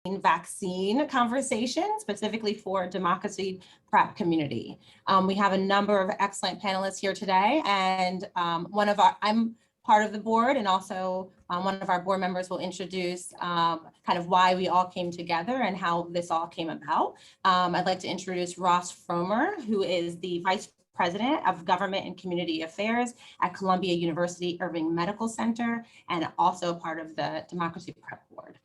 vaccine conversation specifically for democracy prep community. We have a number of excellent panelists here today, and I'm part of the board, and also one of our board members will introduce kind of why we all came together and how this all came about. I'd like to introduce Ross Fromer, who is the Vice President of Government and Community Affairs at Columbia University Irving Medical Center, and also part of the Democracy Prep Board.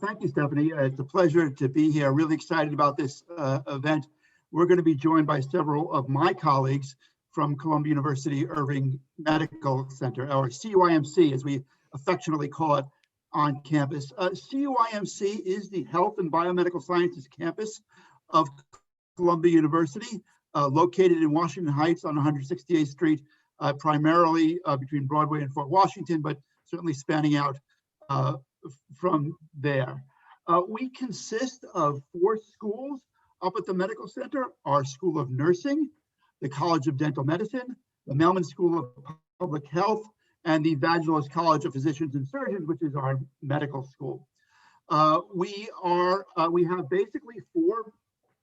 Thank you, Stephanie. It's a pleasure to be here. Really excited about this event. We're going to be joined by several of my colleagues from Columbia University Irving Medical Center, or CUIMC, as we affectionately call it on campus. CUIMC is the Health and Biomedical Sciences campus of Columbia University, located in Washington Heights on 168th Street, primarily between Broadway and Fort Washington, but certainly spanning out from there. We consist of 4 schools up at the medical center: our School of Nursing, the College of Dental Medicine, the Mailman School of Public Health, and the Vagelos College of Physicians and Surgeons, which is our medical school. We have basically 4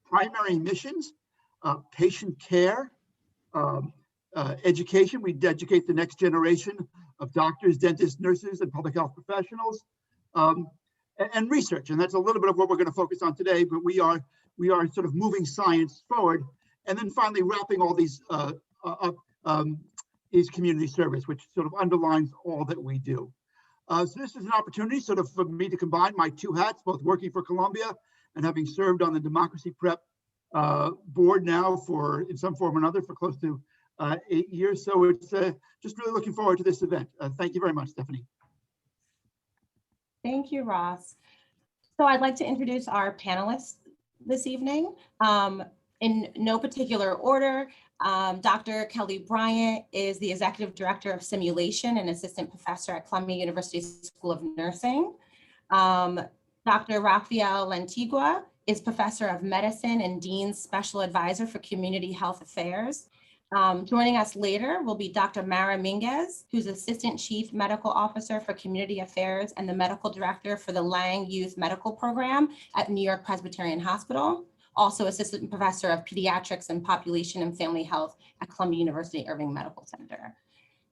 primary missions: patient care, education. We educate the next generation of doctors, dentists, nurses, and public health professionals, and research. And that's a little bit of what we're going to focus on today, but we are sort of moving science forward. And then finally wrapping all these is community service, which sort of underlines all that we do. So this is an opportunity sort of for me to combine my 2 hats, both working for Columbia and having served on the Democracy Prep board now for, in some form or another, for close to 8 years. So it's just really looking forward to this event. Thank you very much, Stephanie. Thank you, Ross. So I'd like to introduce our panelists this evening. In no particular order, Dr. Kelly Bryant is the Executive Director of Simulation and Assistant Professor at Columbia University School of Nursing. Dr. Rafael Lantigua is Professor of Medicine and Dean's Special Advisor for Community Health Affairs. Joining us later will be Dr. Mara Minguez, who's Assistant Chief Medical Officer for Community Affairs and the Medical Director for the Lang Youth Medical Program at New York Presbyterian Hospital. Also Assistant Professor of Pediatrics and Population and Family Health at Columbia University Irving Medical Center.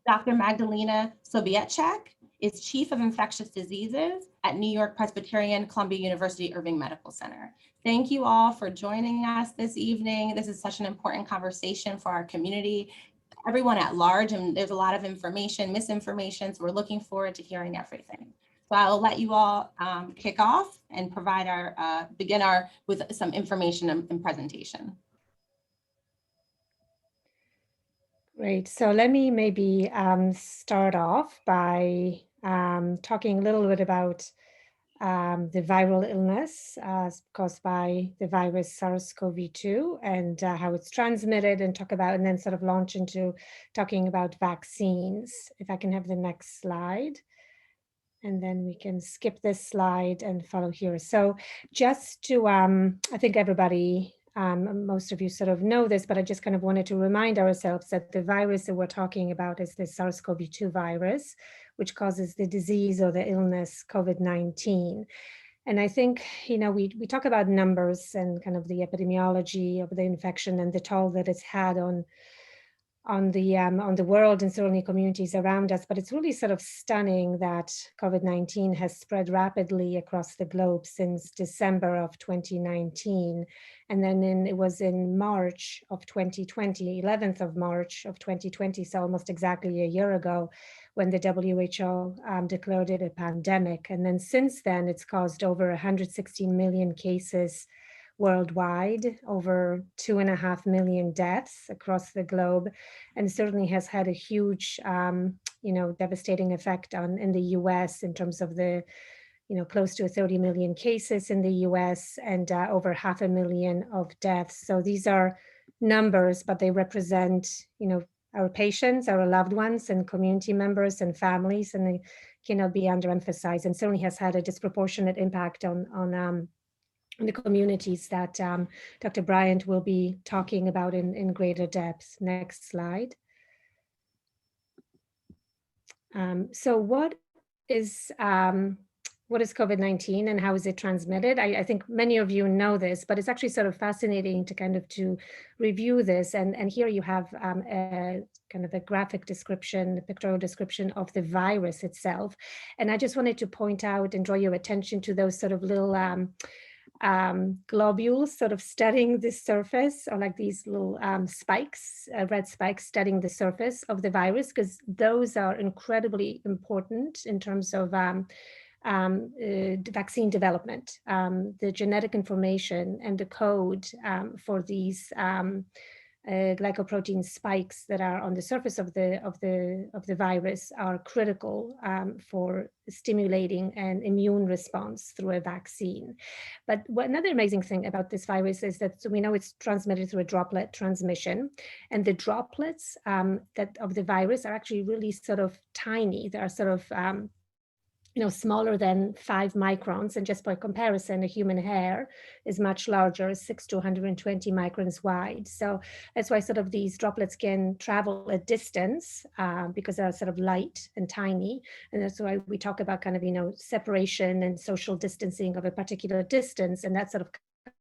Dr. Magdalena Sobiechek is Chief of Infectious Diseases at New York Presbyterian Columbia University Irving Medical Center. Thank you all for joining us this evening. This is such an important conversation for our community, everyone at large, and there's a lot of information, misinformation, so we're looking forward to hearing everything. So I'll let you all kick off and provide begin with some information and presentation. Great. So let me maybe start off by talking a little bit about the viral illness caused by the virus SARS-CoV-2 and how it's transmitted, and then sort of launch into talking about vaccines. If I can have the next slide. And then we can skip this slide and follow here. So just to, I think everybody, most of you sort of know this, but I just kind of wanted to remind ourselves that the virus that we're talking about is the SARS-CoV-2 virus, which causes the disease or the illness COVID-19. And I think, you know, we talk about numbers and kind of the epidemiology of the infection and the toll that it's had on the world and certainly communities around us, but it's really sort of stunning that COVID-19 has spread rapidly across the globe since December of 2019. And then it was in March of 2020, 11th of March of 2020, so almost exactly a year ago, when the WHO declared it a pandemic. And then since then, it's caused over 116 million cases worldwide, over 2.5 million deaths across the globe, and certainly has had a huge, devastating effect in the US in terms of the, close to 30 million cases in the US and over 500,000 of deaths. So these are numbers, but they represent, our patients, our loved ones, and community members and families, and they cannot be underemphasized, and certainly has had a disproportionate impact on the communities that Dr. Bryant will be talking about in greater depth. Next slide. So what is what is COVID-19 and how is it transmitted? I think many of you know this, but it's actually sort of fascinating to kind of to review this. And here you have a kind of a graphic description, a pictorial description of the virus itself. And I just wanted to point out and draw your attention to those sort of little globules sort of studying the surface, or like these little spikes, red spikes studying the surface of the virus, because those are incredibly important in terms of vaccine development. The genetic information and the code for these glycoprotein spikes that are on the surface of the virus are critical for stimulating an immune response through a vaccine. But another amazing thing about this virus is that we know it's transmitted through a droplet transmission, and the droplets that of the virus are actually really sort of tiny. They are sort of smaller than 5 microns. And just by comparison, a human hair is much larger, 6 to 120 microns wide. So that's why sort of these droplets can travel a distance because they're sort of light and tiny. And that's why we talk about kind of, separation and social distancing of a particular distance. And that sort of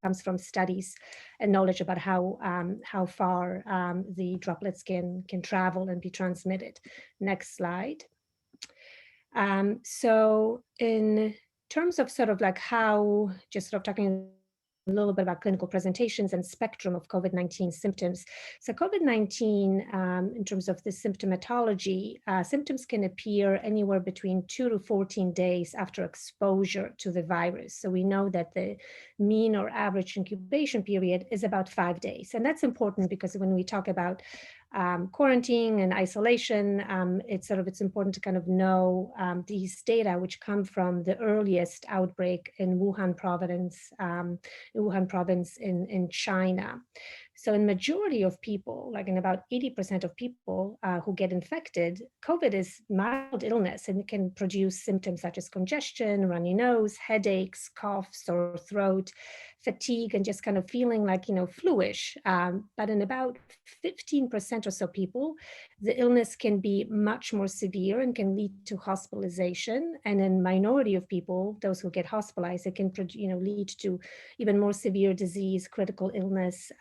comes from studies and knowledge about how far the droplets can travel and be transmitted. Next slide. So in terms of sort of like how, just sort of talking a little bit about clinical presentations and spectrum of COVID-19 symptoms. So COVID-19, in terms of the symptomatology, symptoms can appear anywhere between 2 to 14 days after exposure to the virus. So we know that the mean or average incubation period is about 5 days. And that's important because when we talk about quarantine and isolation, it's important to kind of know these data which come from the earliest outbreak in Wuhan province in China. So in majority of people, like in about 80% of people who get infected, COVID is mild illness, and it can produce symptoms such as congestion, runny nose, headaches, cough, sore throat, fatigue, and just kind of feeling like, fluish. But in about 15% or so people, the illness can be much more severe and can lead to hospitalization. And in minority of people, those who get hospitalized, it can lead to even more severe disease, critical illness,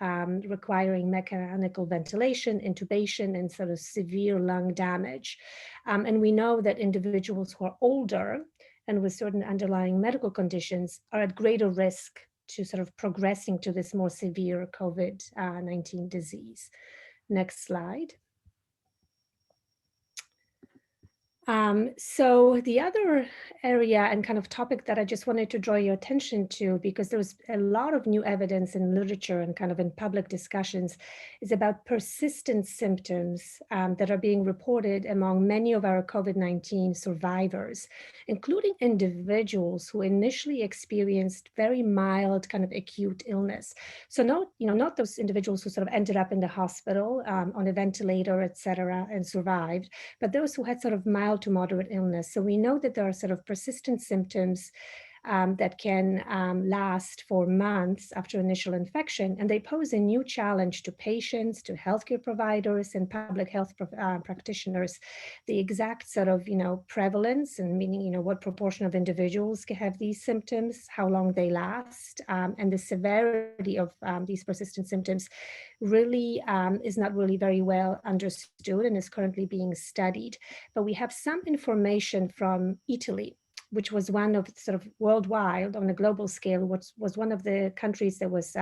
requiring mechanical ventilation, intubation, and sort of severe lung damage. And we know that individuals who are older and with certain underlying medical conditions are at greater risk to sort of progressing to this more severe COVID-19 disease. Next slide. So the other area and kind of topic that I just wanted to draw your attention to, because there was a lot of new evidence in literature and kind of in public discussions, is about persistent symptoms that are being reported among many of our COVID-19 survivors, including individuals who initially experienced very mild kind of acute illness. So not those individuals who sort of ended up in the hospital on a ventilator, et cetera, and survived, but those who had sort of mild to moderate illness. So we know that there are sort of persistent symptoms that can last for months after initial infection, and they pose a new challenge to patients, to healthcare providers, and public health practitioners. The exact sort of prevalence, and meaning what proportion of individuals can have these symptoms, how long they last, and the severity of these persistent symptoms really is not really very well understood and is currently being studied. But we have some information from Italy, which was one of sort of worldwide on a global scale, was one of the countries that was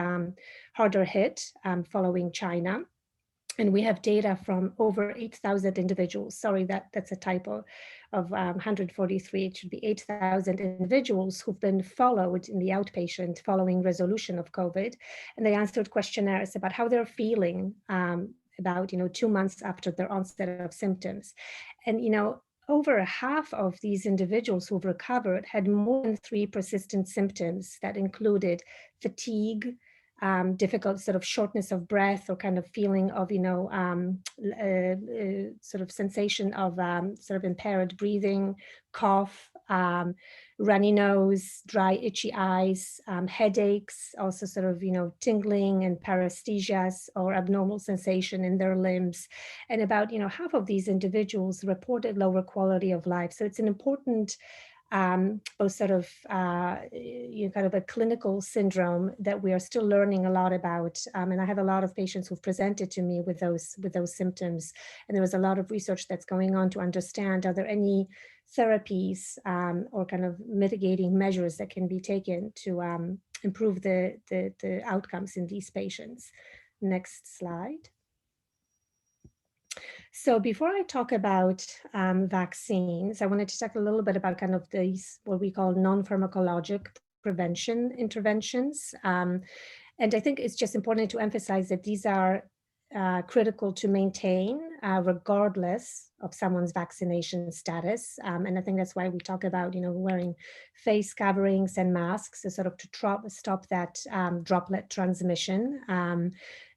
harder hit following China. And we have data from over 8,000 individuals. Sorry, that's a typo of 143. It should be 8,000 individuals who've been followed in the outpatient following resolution of COVID. And they answered questionnaires about how they're feeling about 2 months after their onset of symptoms. And over half of these individuals who've recovered had more than 3 persistent symptoms that included fatigue, difficult sort of shortness of breath, or kind of feeling of, sort of sensation of sort of impaired breathing, cough, runny nose, dry, itchy eyes, headaches, also sort of, tingling and paresthesias or abnormal sensation in their limbs. And about, half of these individuals reported lower quality of life. So it's an important both sort of kind of a clinical syndrome that we are still learning a lot about. And I have a lot of patients who've presented to me with those symptoms. And there was a lot of research that's going on to understand, are there any therapies or kind of mitigating measures that can be taken to improve the outcomes in these patients. Next slide. So before I talk about vaccines, I wanted to talk a little bit about kind of these, what we call non-pharmacologic prevention interventions. And I think it's just important to emphasize that these are critical to maintain regardless of someone's vaccination status. And I think that's why we talk about, wearing face coverings and masks to sort of to stop that droplet transmission.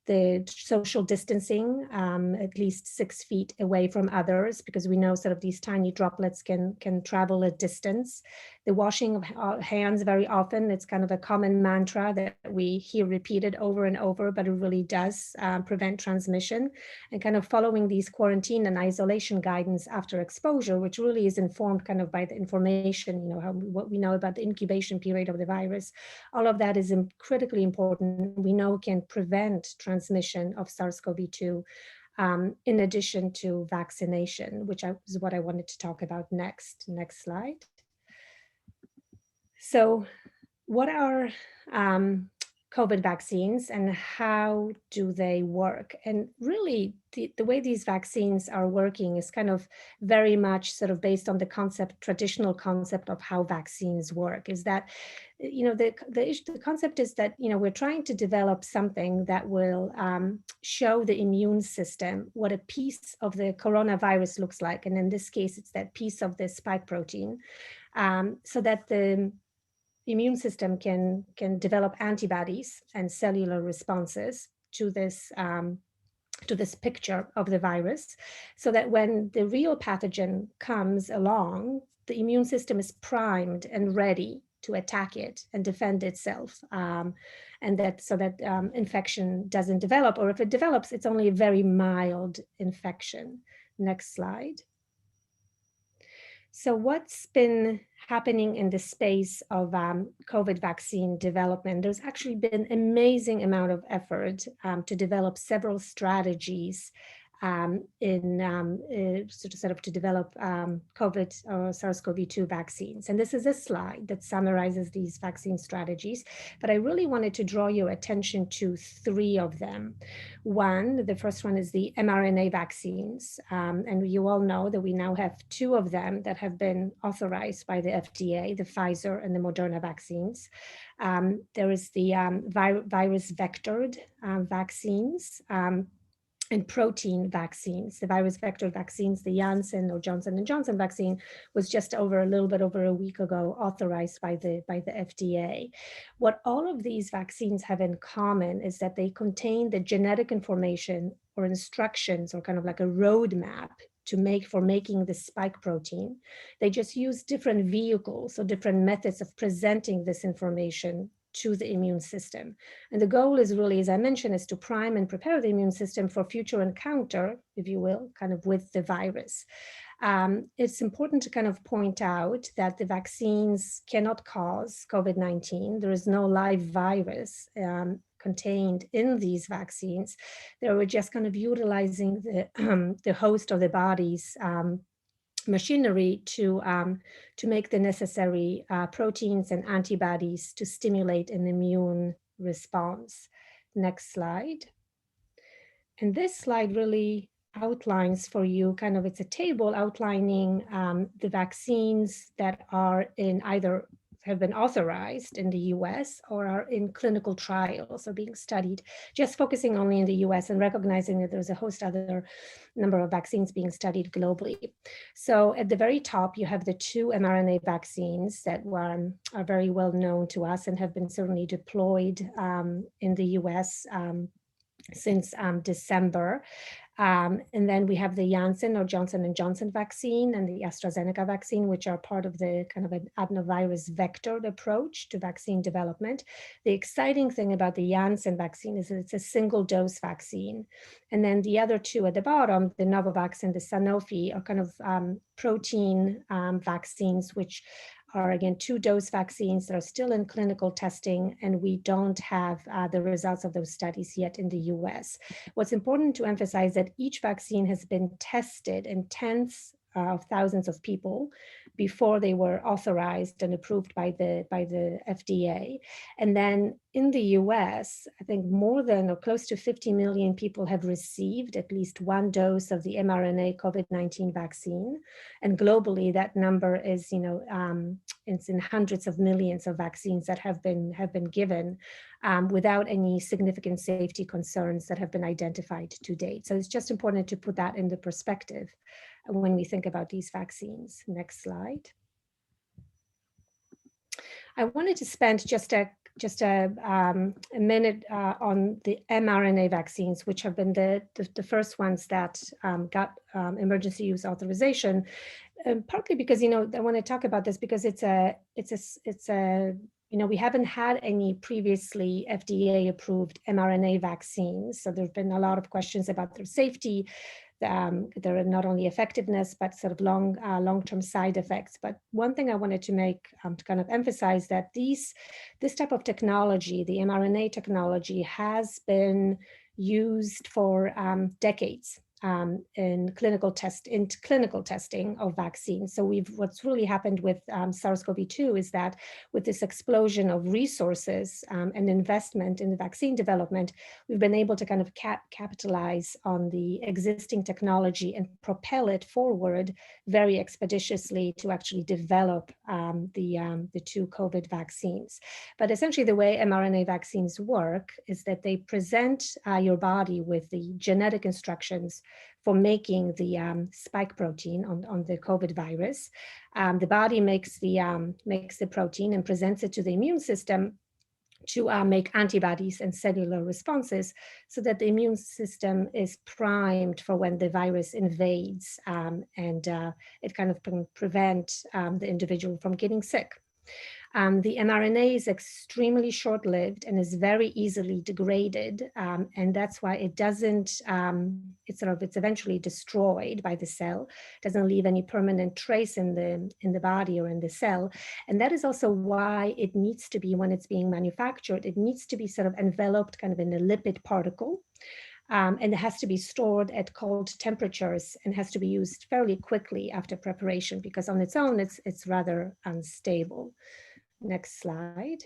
The social distancing, at least 6 feet away from others, because we know sort of these tiny droplets can travel a distance. The washing of hands very often, it's kind of a common mantra that we hear repeated over and over, but it really does prevent transmission. And kind of following these quarantine and isolation guidance after exposure, which really is informed kind of by the information, what we know about the incubation period of the virus. All of that is critically important. We know can prevent transmission of SARS-CoV-2 in addition to vaccination, which is what I wanted to talk about next. Next slide. So what are COVID vaccines and how do they work? And really, the way these vaccines are working is kind of very much sort of based on the traditional concept of how vaccines work, is that, the concept is that, we're trying to develop something that will show the immune system what a piece of the coronavirus looks like. And in this case, it's that piece of the spike protein, so that the immune system can develop antibodies and cellular responses to this picture of the virus, so that when the real pathogen comes along, the immune system is primed and ready to attack it and defend itself, and that so that infection doesn't develop, or if it develops, it's only a very mild infection. Next slide. So what's been happening in the space of COVID vaccine development? There's actually been an amazing amount of effort to develop several strategies to develop COVID or SARS-CoV-2 vaccines. And this is a slide that summarizes these vaccine strategies, but I really wanted to draw your attention to 3 of them. The first one is the mRNA vaccines. And you all know that we now have 2 of them that have been authorized by the FDA, the Pfizer and the Moderna vaccines. There is the virus vectored vaccines, and protein vaccines. The virus vector vaccines, the Janssen or Johnson & Johnson vaccine, was just a little bit over a week ago authorized by the FDA. What all of these vaccines have in common is that they contain the genetic information or instructions, or kind of like a roadmap for making the spike protein. They just use different vehicles or different methods of presenting this information to the immune system. And the goal is really, as I mentioned, is to prime and prepare the immune system for future encounter, if you will, kind of with the virus. It's important to kind of point out that the vaccines cannot cause COVID-19. There is no live virus contained in these vaccines. They were just kind of utilizing the host of the body's machinery to make the necessary proteins and antibodies to stimulate an immune response. Next slide. And this slide really outlines for you it's a table outlining the vaccines that are in either have been authorized in the US or are in clinical trials or being studied, just focusing only in the US and recognizing that there's a host other number of vaccines being studied globally. So at the very top, you have the 2 mRNA vaccines that are very well known to us and have been certainly deployed in the US since December. And then we have the Janssen or Johnson & Johnson vaccine and the AstraZeneca vaccine, which are part of the kind of an adenovirus vectored approach to vaccine development. The exciting thing about the Janssen vaccine is that it's a single dose vaccine. And then the other 2 at the bottom, the Novavax and the Sanofi, are kind of protein vaccines, which are again 2-dose vaccines that are still in clinical testing, and we don't have the results of those studies yet in the US. What's important to emphasize that each vaccine has been tested in tens of thousands of people before they were authorized and approved by the FDA. And then in the US, I think more than or close to 50 million people have received at least one dose of the mRNA COVID-19 vaccine. And globally, that number is, it's in hundreds of millions of vaccines that have been given without any significant safety concerns that have been identified to date. So it's just important to put that into perspective when we think about these vaccines. Next slide. I wanted to spend just a minute on the mRNA vaccines, which have been the first ones that got emergency use authorization. Partly because, I want to talk about this because we haven't had any previously FDA approved mRNA vaccines. So there've been a lot of questions about their safety. There are not only effectiveness, but sort of long-term side effects. But one thing I wanted to make to kind of emphasize that this type of technology, the mRNA technology, has been used for decades in clinical testing of vaccines. So what's really happened with SARS-CoV-2 is that with this explosion of resources and investment in the vaccine development, we've been able to kind of capitalize on the existing technology and propel it forward very expeditiously to actually develop the 2 COVID vaccines. But essentially the way mRNA vaccines work is that they present your body with the genetic instructions for making the spike protein on the COVID virus. The body makes the protein and presents it to the immune system to make antibodies and cellular responses so that the immune system is primed for when the virus invades and it kind of can prevent the individual from getting sick. The mRNA is extremely short-lived and is very easily degraded, and that's why it doesn't. It's eventually destroyed by the cell. Doesn't leave any permanent trace in the body or in the cell, and that is also why it needs to be, when it's being manufactured, it needs to be sort of enveloped kind of in a lipid particle. And it has to be stored at cold temperatures and has to be used fairly quickly after preparation, because on its own it's rather unstable. Next slide.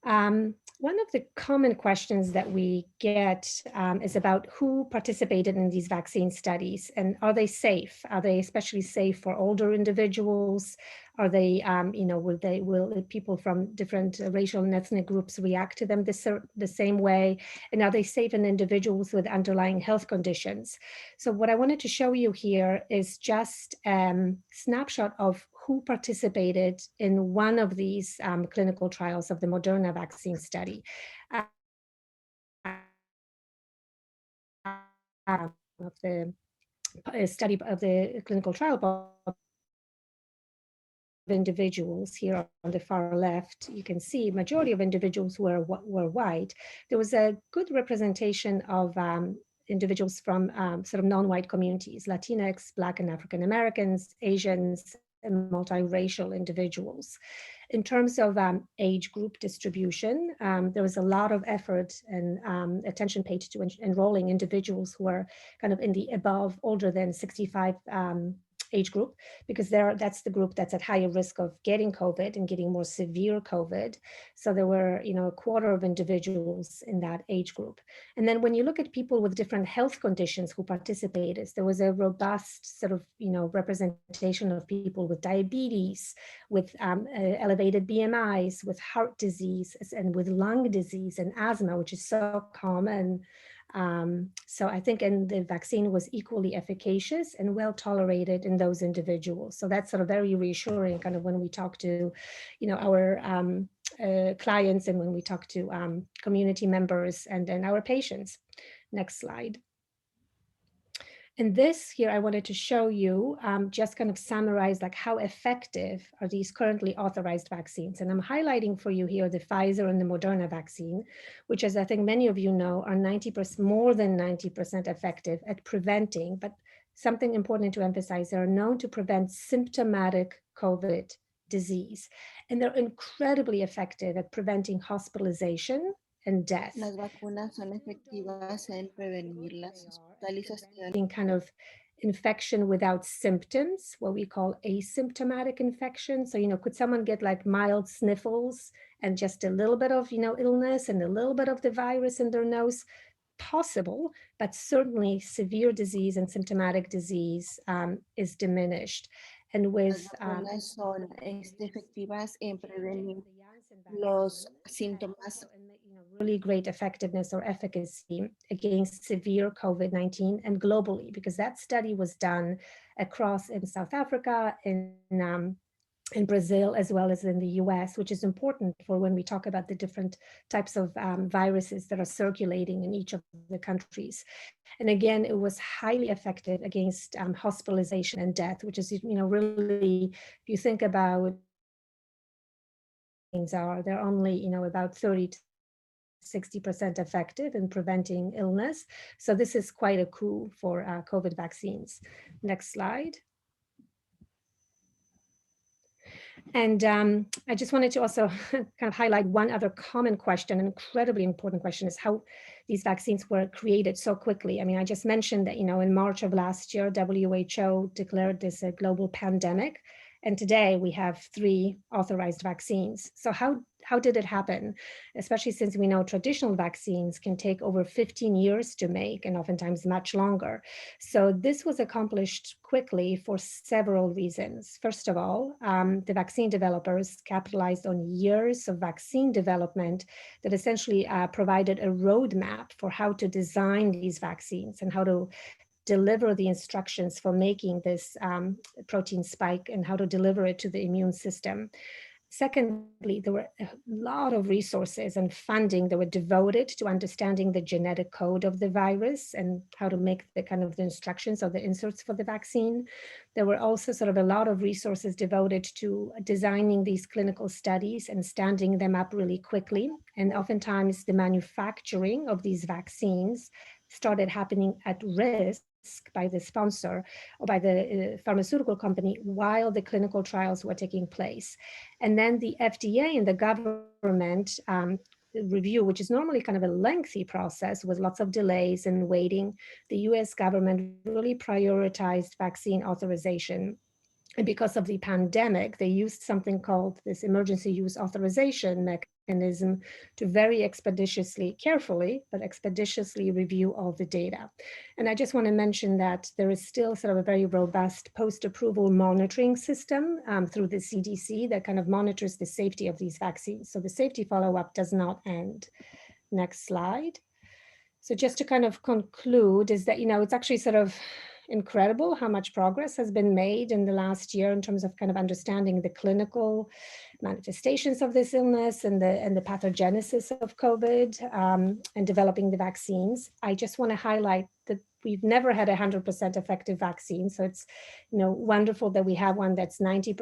One of the common questions that we get is about who participated in these vaccine studies, and are they safe? Are they especially safe for older individuals? Are they, will people from different racial and ethnic groups react to them the same way? And are they safe in individuals with underlying health conditions? So what I wanted to show you here is just a snapshot of who participated in one of these clinical trials of the Moderna vaccine study. Of the study of the clinical trial of individuals here on the far left, you can see majority of individuals were white. There was a good representation of individuals from sort of non-white communities, Latinx, Black and African Americans, Asians, and multiracial individuals. In terms of age group distribution, there was a lot of effort and attention paid to enrolling individuals who are kind of in the above, older than 65 age group, because that's the group that's at higher risk of getting COVID and getting more severe COVID. So there were, a quarter of individuals in that age group. And then when you look at people with different health conditions who participated, there was a robust sort of, representation of people with diabetes, with elevated BMIs, with heart disease, and with lung disease and asthma, which is so common. So I think the vaccine was equally efficacious and well tolerated in those individuals. So that's sort of very reassuring kind of when we talk to, our clients and when we talk to community members and our patients. Next slide. And this here, I wanted to show you, just kind of summarize like how effective are these currently authorized vaccines. And I'm highlighting for you here the Pfizer and the Moderna vaccine, which, as I think many of you know, are more than 90% effective at preventing, but something important to emphasize, they are known to prevent symptomatic COVID disease. And they're incredibly effective at preventing hospitalization and death. Las vacunas son efectivas en prevenir las hospitalizaciones. Being kind of infection without symptoms, what we call asymptomatic infection. So, could someone get like mild sniffles and just a little bit of, illness and a little bit of the virus in their nose? Possible, but certainly severe disease and symptomatic disease is diminished. And with Las vacunas son efectivas en prevenir los síntomas. Really great effectiveness or efficacy against severe COVID-19 and globally, because that study was done across in South Africa, in Brazil, as well as in the US, which is important for when we talk about the different types of viruses that are circulating in each of the countries. And again, it was highly effective against hospitalization and death, which is, really, if you think about things they're only, about 30 to 60% effective in preventing illness. So this is quite a coup for COVID vaccines. Next slide. And I just wanted to also kind of highlight one other common question, an incredibly important question, is how these vaccines were created so quickly. I mean, I just mentioned that, in March of last year, WHO declared this a global pandemic. And today we have 3 authorized vaccines. So how did it happen? Especially since we know traditional vaccines can take over 15 years to make and oftentimes much longer. So this was accomplished quickly for several reasons. First of all, the vaccine developers capitalized on years of vaccine development that essentially provided a roadmap for how to design these vaccines and how to deliver the instructions for making this protein spike and how to deliver it to the immune system. Secondly, there were a lot of resources and funding that were devoted to understanding the genetic code of the virus and how to make the kind of the instructions or the inserts for the vaccine. There were also sort of a lot of resources devoted to designing these clinical studies and standing them up really quickly. And oftentimes the manufacturing of these vaccines started happening at risk by the sponsor or by the pharmaceutical company while the clinical trials were taking place. And then the FDA and the government review, which is normally kind of a lengthy process with lots of delays and waiting, the US government really prioritized vaccine authorization. And because of the pandemic, they used something called this emergency use authorization mechanism to very expeditiously, carefully, but expeditiously review all the data. And I just want to mention that there is still sort of a very robust post-approval monitoring system through the CDC that kind of monitors the safety of these vaccines. So the safety follow-up does not end. Next slide. So just to kind of conclude is that, it's actually sort of incredible how much progress has been made in the last year in terms of kind of understanding the clinical manifestations of this illness and the pathogenesis of COVID and developing the vaccines. I just want to highlight that we've never had 100% effective vaccine. So it's, wonderful that we have one that's 90%,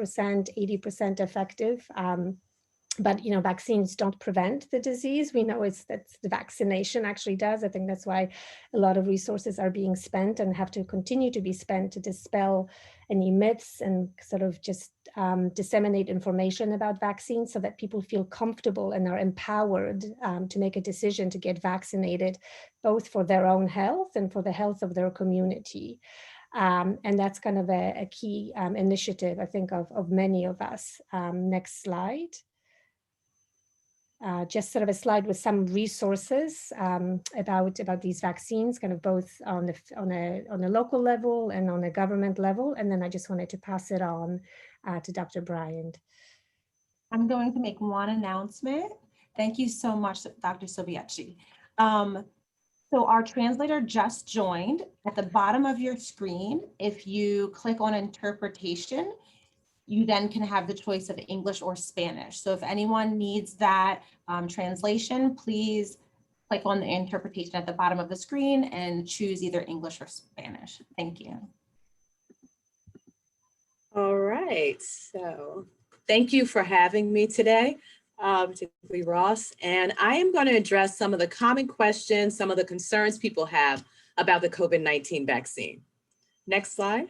80% effective. But vaccines don't prevent the disease. We know that the vaccination actually does. I think that's why a lot of resources are being spent and have to continue to be spent to dispel any myths and sort of just disseminate information about vaccines so that people feel comfortable and are empowered to make a decision to get vaccinated, both for their own health and for the health of their community. And that's kind of a key initiative, I think, of many of us. Next slide. Just sort of a slide with some resources about these vaccines, kind of both on a local level and on a government level. And then I just wanted to pass it on to Dr. Bryant. I'm going to make one announcement. Thank you so much, Dr. Silviacci. So our translator just joined. At the bottom of your screen, if you click on interpretation, you then can have the choice of English or Spanish. So if anyone needs that translation, please click on the interpretation at the bottom of the screen and choose either English or Spanish. Thank you. All right, so thank you for having me today, particularly Ross. And I am going to address some of the common questions, some of the concerns people have about the COVID-19 vaccine. Next slide.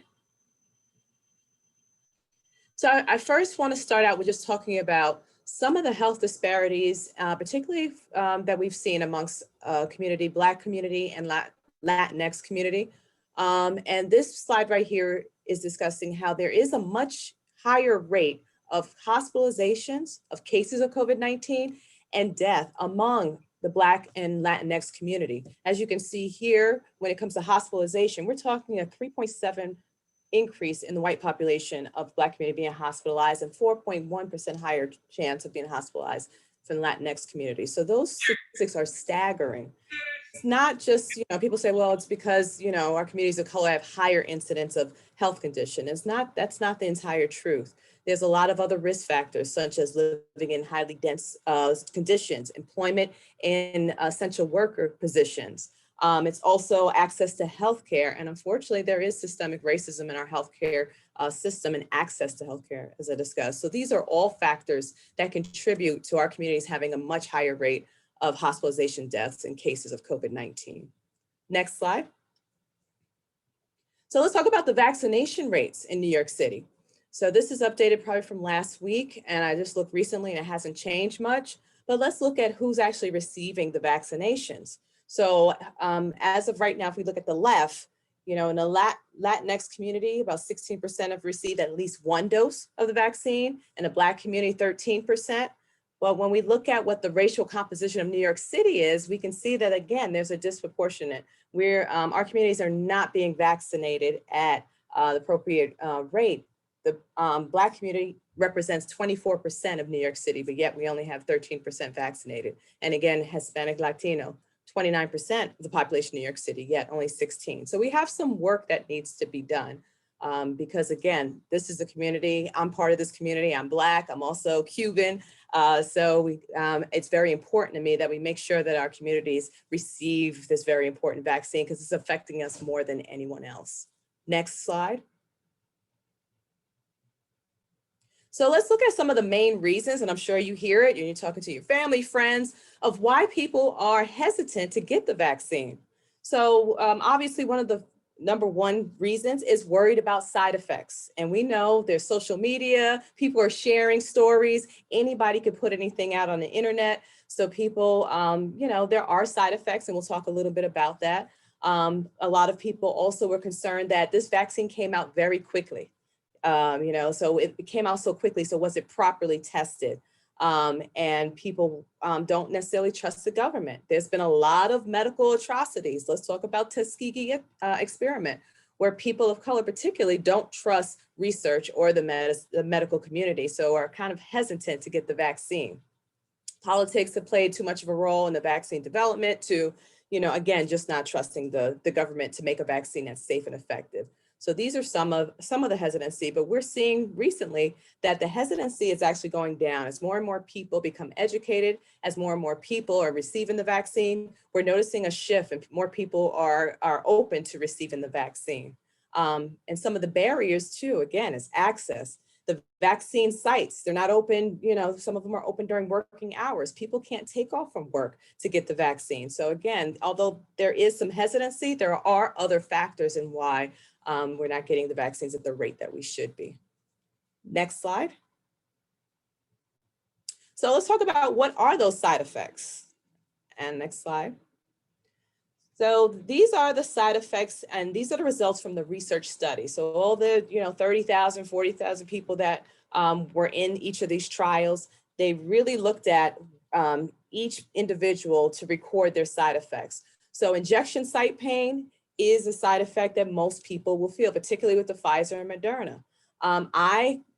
So I first want to start out with just talking about some of the health disparities, particularly that we've seen amongst community, Black community and Latinx community. And this slide right here is discussing how there is a much higher rate of hospitalizations, of cases of COVID-19 and death among the Black and Latinx community. As you can see here, when it comes to hospitalization, we're talking a 3.7 increase in the white population of Black community being hospitalized and 4.1% higher chance of being hospitalized from the Latinx community. So those statistics are staggering. It's not just, people say, well, it's because, our communities of color have higher incidence of health condition. That's not the entire truth. There's a lot of other risk factors, such as living in highly dense conditions, employment in essential worker positions. It's also access to healthcare. And unfortunately, there is systemic racism in our healthcare system and access to healthcare, as I discussed. So these are all factors that contribute to our communities having a much higher rate of hospitalization deaths in cases of COVID-19. Next slide. So let's talk about the vaccination rates in New York City. So this is updated probably from last week, and I just looked recently and it hasn't changed much, but let's look at who's actually receiving the vaccinations. So as of right now, if we look at the left, in the Latinx community, about 16% have received at least one dose of the vaccine, and the Black community, 13%. But when we look at what the racial composition of New York City is, we can see that, again, there's a disproportionate where our communities are not being vaccinated at the appropriate rate. The Black community represents 24% of New York City, but yet we only have 13% vaccinated. And again, Hispanic Latino, 29% of the population of New York City, yet only 16. So we have some work that needs to be done because again, this is a community, I'm part of this community, I'm Black, I'm also Cuban. So it's very important to me that we make sure that our communities receive this very important vaccine because it's affecting us more than anyone else. Next slide. So let's look at some of the main reasons, and I'm sure you hear it, and you're talking to your family, friends, of why people are hesitant to get the vaccine. So obviously one of the number one reasons is worried about side effects. And we know there's social media, people are sharing stories, anybody could put anything out on the internet. So people, there are side effects, and we'll talk a little bit about that. A lot of people also were concerned that this vaccine came out very quickly. So it came out so quickly. So was it properly tested? And people don't necessarily trust the government. There's been a lot of medical atrocities. Let's talk about Tuskegee experiment, where people of color particularly don't trust research or the medical community. So are kind of hesitant to get the vaccine. Politics have played too much of a role in the vaccine development to, again, just not trusting the government to make a vaccine that's safe and effective. So these are some of the hesitancy, but we're seeing recently that the hesitancy is actually going down as more and more people become educated, as more and more people are receiving the vaccine. We're noticing a shift and more people are open to receiving the vaccine. And some of the barriers too, again, is access. The vaccine sites, they're not open, some of them are open during working hours. People can't take off from work to get the vaccine. So again, although there is some hesitancy, there are other factors in why we're not getting the vaccines at the rate that we should be. Next slide. So let's talk about what are those side effects. And next slide. So these are the side effects, and these are the results from the research study. So all the 30,000, 40,000 people that were in each of these trials, they really looked at each individual to record their side effects. So injection site pain is a side effect that most people will feel, particularly with the Pfizer and Moderna.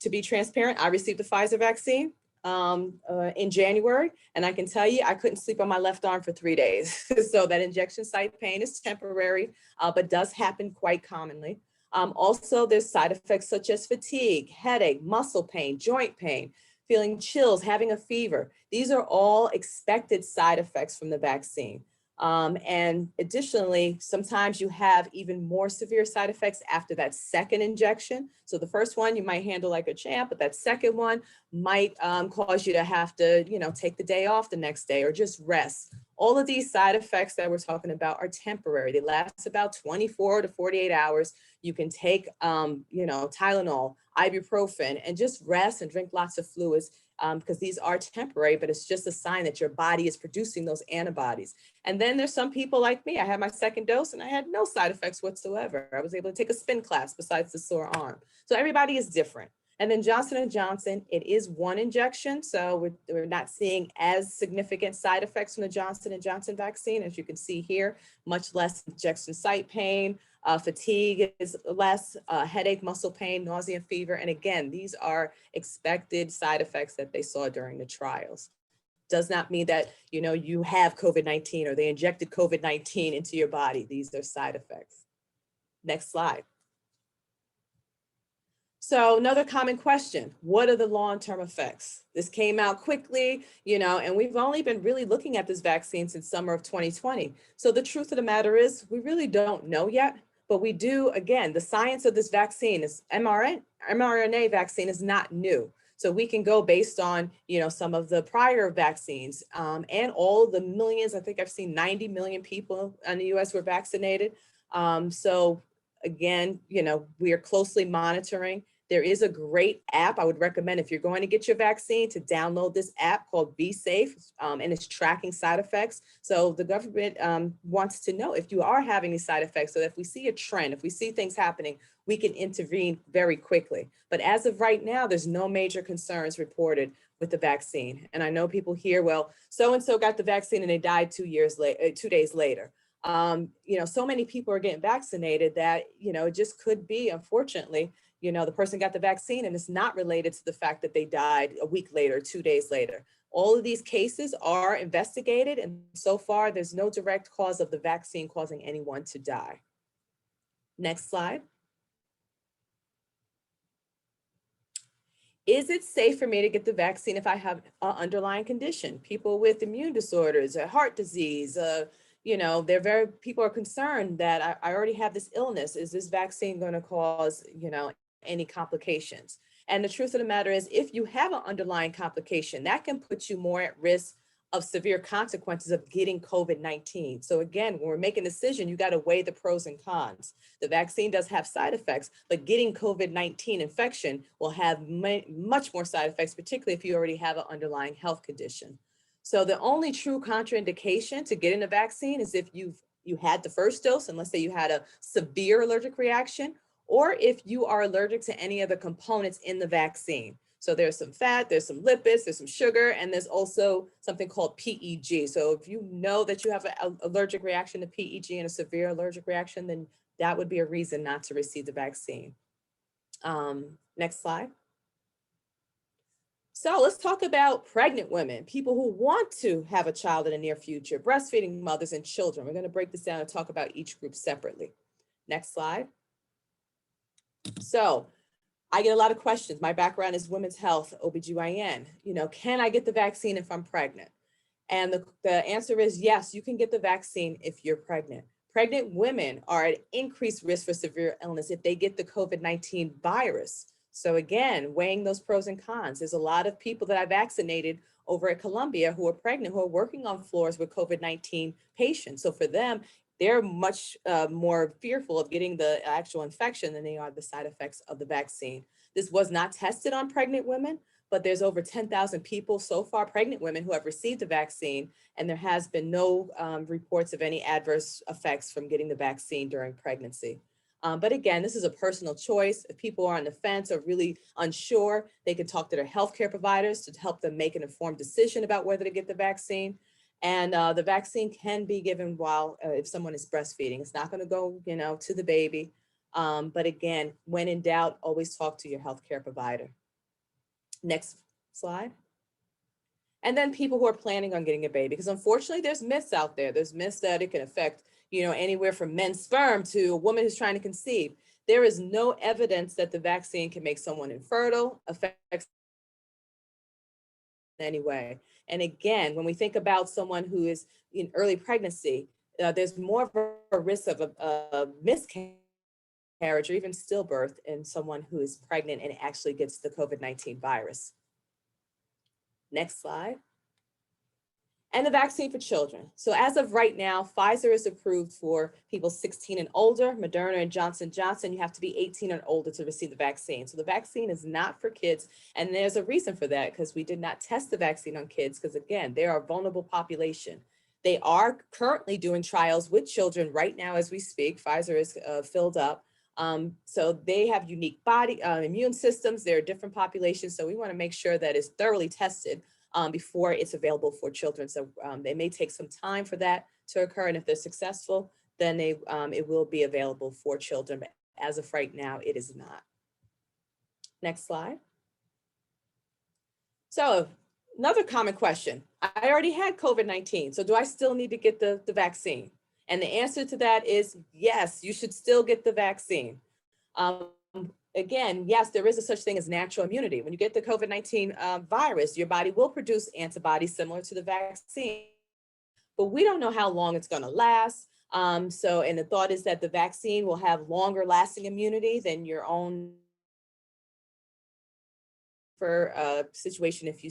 To be transparent, I received the Pfizer vaccine in January, and I can tell you, I couldn't sleep on my left arm for 3 days. So that injection site pain is temporary, but does happen quite commonly. Also, there's side effects such as fatigue, headache, muscle pain, joint pain, feeling chills, having a fever. These are all expected side effects from the vaccine. And additionally, sometimes you have even more severe side effects after that second injection. So the first one you might handle like a champ, but that second one might cause you to have to, take the day off the next day or just rest All of these side effects that we're talking about are temporary. They last about 24 to 48 hours. You can take, Tylenol, ibuprofen, and just rest and drink lots of fluids because these are temporary, but it's just a sign that your body is producing those antibodies. And then there's some people like me. I had my second dose and I had no side effects whatsoever. I was able to take a spin class besides the sore arm. So everybody is different. And then Johnson & Johnson, it is one injection. So we're not seeing as significant side effects from the Johnson & Johnson vaccine. As you can see here, much less injection site pain, fatigue is less, headache, muscle pain, nausea, and fever. And again, these are expected side effects that they saw during the trials. Does not mean that, you have COVID-19 or they injected COVID-19 into your body. These are side effects. Next slide. So another common question, what are the long-term effects? This came out quickly, and we've only been really looking at this vaccine since summer of 2020. So the truth of the matter is we really don't know yet, but we do, again, the science of this vaccine is mRNA vaccine is not new. So we can go based on, some of the prior vaccines and all the millions, I think I've seen 90 million people in the US were vaccinated. So again, we are closely monitoring. There is a great app I would recommend if you're going to get your vaccine to download this app called Be Safe, and it's tracking side effects. So the government wants to know if you are having these side effects, so that if we see a trend, if we see things happening, we can intervene very quickly. But as of right now, there's no major concerns reported with the vaccine. And I know people hear, well, so-and-so got the vaccine and they died 2 days later. So many people are getting vaccinated that, it just could be, unfortunately, the person got the vaccine and it's not related to the fact that they died a week later, 2 days later. All of these cases are investigated, and so far there's no direct cause of the vaccine causing anyone to die. Next slide. Is it safe for me to get the vaccine if I have an underlying condition? People with immune disorders, heart disease, people are concerned that I already have this illness. Is this vaccine going to cause, any complications? And the truth of the matter is, if you have an underlying complication, that can put you more at risk of severe consequences of getting COVID-19. So again, when we're making a decision, you got to weigh the pros and cons. The vaccine does have side effects, but getting COVID-19 infection will have much more side effects, particularly if you already have an underlying health condition. So the only true contraindication to getting the vaccine is if you had the first dose, and let's say you had a severe allergic reaction, or if you are allergic to any of the components in the vaccine. So there's some fat, there's some lipids, there's some sugar, and there's also something called PEG. So if you know that you have an allergic reaction to PEG and a severe allergic reaction, then that would be a reason not to receive the vaccine. Next slide. So let's talk about pregnant women, people who want to have a child in the near future, breastfeeding mothers and children. We're going to break this down and talk about each group separately. Next slide. So I get a lot of questions. My background is women's health, OBGYN. Can I get the vaccine if I'm pregnant? And the answer is yes, you can get the vaccine if you're pregnant. Pregnant women are at increased risk for severe illness if they get the COVID-19 virus. So again, weighing those pros and cons. There's a lot of people that I vaccinated over at Columbia who are pregnant, who are working on floors with COVID-19 patients. So for them, they're much more fearful of getting the actual infection than they are the side effects of the vaccine. This was not tested on pregnant women, but there's over 10,000 people so far, pregnant women, who have received the vaccine, and there has been no reports of any adverse effects from getting the vaccine during pregnancy. But again, this is a personal choice. If people are on the fence or really unsure, they can talk to their healthcare providers to help them make an informed decision about whether to get the vaccine. And the vaccine can be given while if someone is breastfeeding. It's not going to go, to the baby. But again, when in doubt, always talk to your healthcare provider. Next slide. And then people who are planning on getting a baby, because unfortunately there's myths out there. There's myths that it can affect, anywhere from men's sperm to a woman who's trying to conceive. There is no evidence that the vaccine can make someone infertile, affects in any way. And again, when we think about someone who is in early pregnancy, there's more of a risk of a miscarriage or even stillbirth in someone who is pregnant and actually gets the COVID-19 virus. Next slide. and the vaccine for children. So as of right now, Pfizer is approved for people 16 and older. Moderna and Johnson & Johnson, you have to be 18 and older to receive the vaccine. So the vaccine is not for kids. And there's a reason for that, because we did not test the vaccine on kids, because again, they are a vulnerable population. They are currently doing trials with children right now as we speak. Pfizer is filled up. So they have unique body immune systems. They're different populations. So we want to make sure that it's thoroughly tested before it's available for children. So they may take some time for that to occur. And if they're successful, then it will be available for children. But as of right now, it is not. Next slide. So another common question, I already had COVID-19, so do I still need to get the vaccine? And the answer to that is yes, you should still get the vaccine. Again, yes, there is a such thing as natural immunity. When you get the COVID-19 virus, your body will produce antibodies similar to the vaccine, but we don't know how long it's going to last. And the thought is that the vaccine will have longer lasting immunity than your own for a situation if you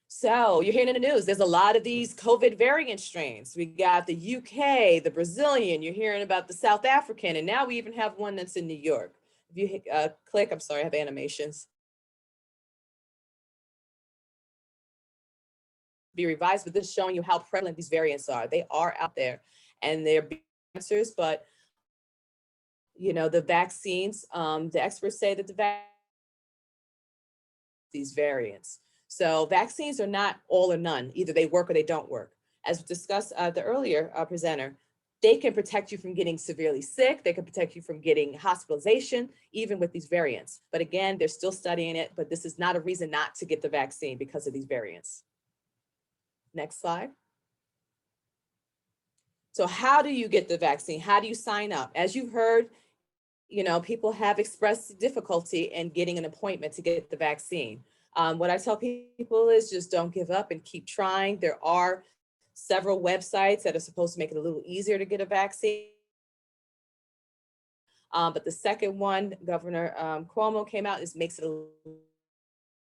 So you're hearing in the news, there's a lot of these COVID variant strains. We got the UK, the Brazilian, you're hearing about the South African, and now we even have one that's in New York. If you click, I'm sorry, I have animations. Be revised, but this is showing you how prevalent these variants are. They are out there and they're answers, but the vaccines, the experts say that these variants. So vaccines are not all or none. Either they work or they don't work. As discussed the earlier presenter, they can protect you from getting severely sick. They can protect you from getting hospitalization, even with these variants. But again, they're still studying it, but this is not a reason not to get the vaccine because of these variants. Next slide. So how do you get the vaccine? How do you sign up? As you've heard, people have expressed difficulty in getting an appointment to get the vaccine. What I tell people is just don't give up and keep trying. There are several websites that are supposed to make it a little easier to get a vaccine. But the second one, Governor Cuomo came out, makes it a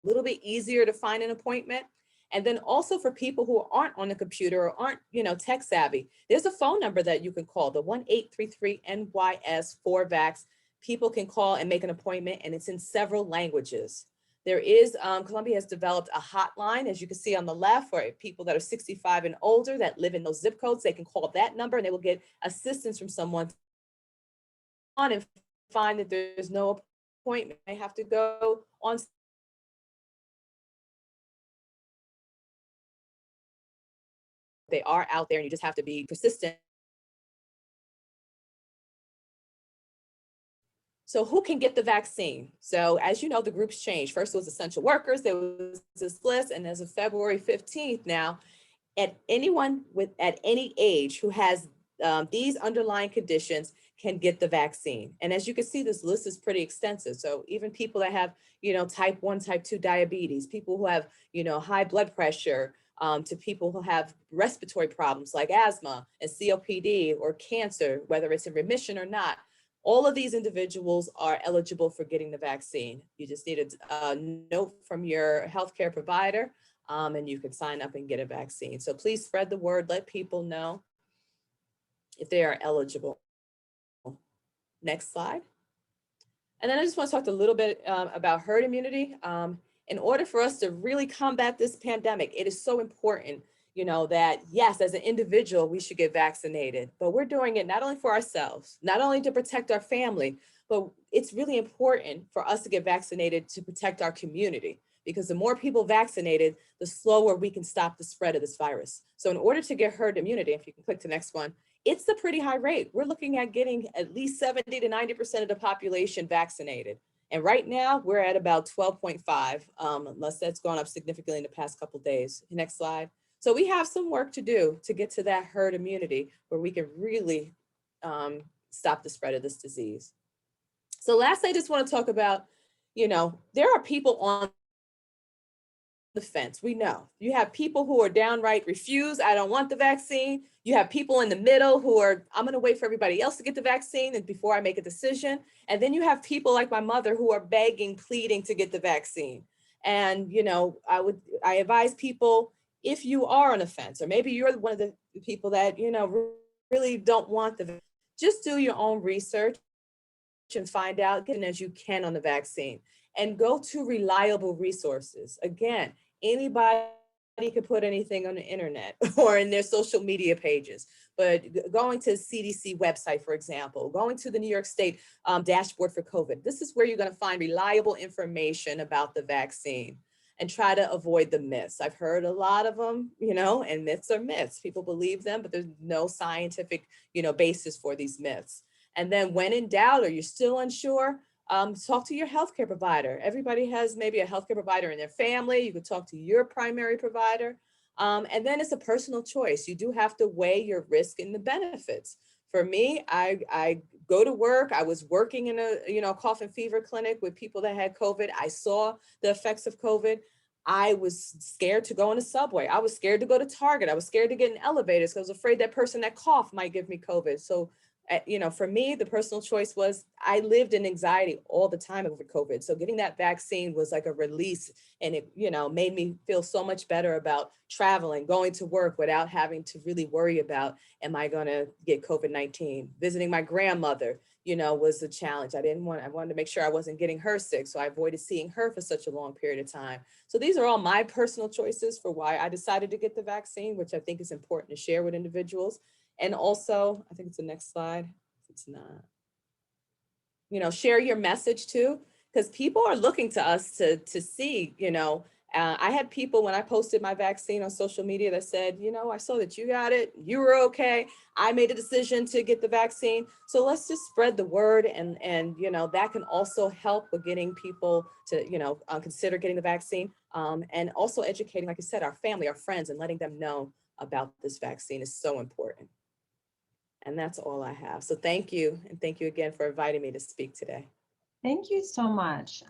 little bit easier to find an appointment. And then also for people who aren't on the computer or aren't, tech savvy, there's a phone number that you can call, the 1-833-NYS-4VAX. People can call and make an appointment, and it's in several languages. There is, Columbia has developed a hotline, as you can see on the left, for people that are 65 and older that live in those zip codes. They can call that number and they will get assistance from someone on and find that there's no appointment. They have to go on. They are out there and you just have to be persistent. So who can get the vaccine? So as you know, the groups changed. First it was essential workers, there was this list, and as of February 15th now, anyone at any age who has these underlying conditions can get the vaccine. And as you can see, this list is pretty extensive. So even people that have, type 1, type 2 diabetes, people who have, high blood pressure, to people who have respiratory problems like asthma and COPD or cancer, whether it's in remission or not. All of these individuals are eligible for getting the vaccine. You just need a note from your healthcare provider, and you can sign up and get a vaccine. So please spread the word, let people know if they are eligible. Next slide. And then I just want to talk a little bit about herd immunity. In order for us to really combat this pandemic, it is so important, that yes, as an individual, we should get vaccinated, but we're doing it not only for ourselves, not only to protect our family, but it's really important for us to get vaccinated to protect our community, because the more people vaccinated, the slower we can stop the spread of this virus. So in order to get herd immunity, if you can click to the next one, it's a pretty high rate. We're looking at getting at least 70 to 90% of the population vaccinated. And right now we're at about 12.5, unless that's gone up significantly in the past couple of days. Next slide. So we have some work to do to get to that herd immunity where we can really stop the spread of this disease. So last, I just want to talk about, there are people on the fence. We know you have people who are downright refuse. I don't want the vaccine. You have people in the middle who are, I'm going to wait for everybody else to get the vaccine and before I make a decision. And then you have people like my mother who are begging, pleading to get the vaccine. And, you know, I advise people, if you are on a fence, or maybe you're one of the people that, you know, really don't want the, just do your own research and find out as you can on the vaccine, and go to reliable resources. Again, anybody can put anything on the internet or in their social media pages, but going to CDC website, for example, going to the New York State dashboard for COVID, this is where you're going to find reliable information about the vaccine, and try to avoid the myths. I've heard a lot of them, you know, and myths are myths. People believe them, but there's no scientific, you know, basis for these myths. And then when in doubt, or you're still unsure, talk to your healthcare provider. Everybody has maybe a healthcare provider in their family. You could talk to your primary provider. And then it's a personal choice. You do have to weigh your risk and the benefits. For me, I go to work. I was working in a, you know, cough and fever clinic with people that had COVID. I saw the effects of COVID. I was scared to go on a subway. I was scared to go to Target. I was scared to get in elevators because I was afraid that person that coughed might give me COVID. So, you know, for me, the personal choice was, I lived in anxiety all the time over COVID. So getting that vaccine was like a release, and it, you know, made me feel so much better about traveling, going to work without having to really worry about, am I going to get COVID-19? Visiting my grandmother, you know, was a challenge. I wanted to make sure I wasn't getting her sick. So I avoided seeing her for such a long period of time. So these are all my personal choices for why I decided to get the vaccine, which I think is important to share with individuals. And also, I think it's the next slide. It's not. You know, share your message too, because people are looking to us to see, you know, I had people when I posted my vaccine on social media that said, you know, I saw that you got it, you were okay. I made a decision to get the vaccine. So let's just spread the word, and you know, that can also help with getting people to, you know, consider getting the vaccine, and also educating, like I said, our family, our friends, and letting them know about this vaccine is so important. And that's all I have. So thank you. And thank you again for inviting me to speak today. Thank you so much.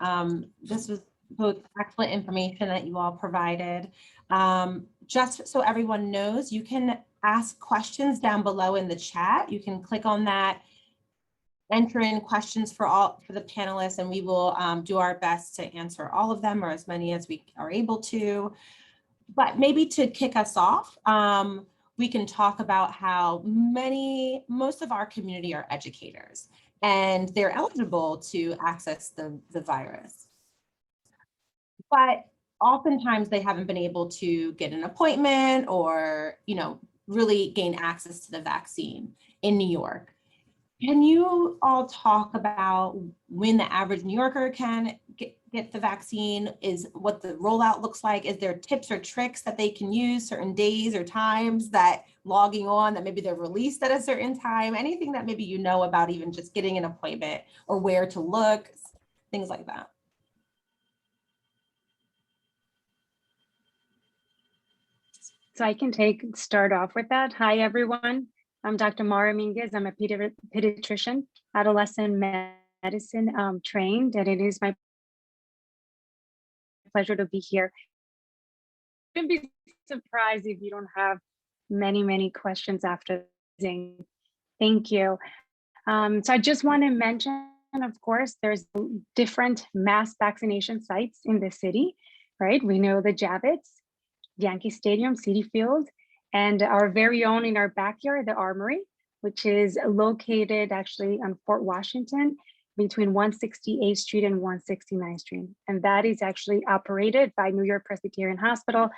This was both excellent information that you all provided. Just so everyone knows, you can ask questions down below in the chat. You can click on that, enter in questions for the panelists, and we will do our best to answer all of them, or as many as we are able to. But maybe to kick us off, we can talk about how most of our community are educators, and they're eligible to access the virus. But oftentimes they haven't been able to get an appointment or, you know, really gain access to the vaccine in New York. Can you all talk about when the average New Yorker can get the vaccine, is what the rollout looks like? Is there tips or tricks that they can use, certain days or times that logging on, that maybe they're released at a certain time? Anything that maybe you know about, even just getting an appointment or where to look, things like that. So I can start off with that. Hi, everyone. I'm Dr. Mara Minguez. I'm a pediatrician, adolescent medicine trained, and it is my pleasure to be here. Don't be surprised if you don't have many questions after this. Thank you. So I just want to mention, of course, there's different mass vaccination sites in the city, right? We know the Javits, Yankee Stadium, Citi Field, and our very own in our backyard, the Armory, which is located actually on Fort Washington between 168th Street and 169th Street. And that is actually operated by New York Presbyterian Hospital,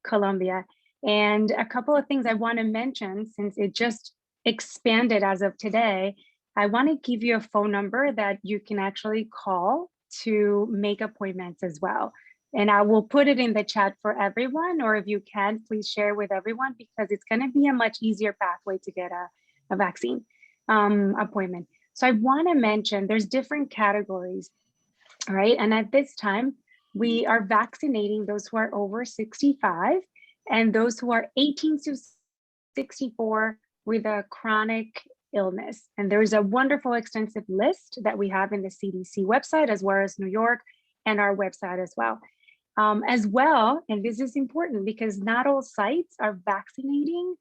Columbia. And a couple of things I want to mention, since it just expanded as of today, I want to give you a phone number that you can actually call to make appointments as well. And I will put it in the chat for everyone, or if you can, please share with everyone, because it's going to be a much easier pathway to get a vaccine appointment. So I want to mention there's different categories, right? And at this time, we are vaccinating those who are over 65 and those who are 18 to 64 with a chronic illness. And there's a wonderful extensive list that we have in the CDC website, as well as New York and our website as well. as well. And this is important because not all sites are vaccinating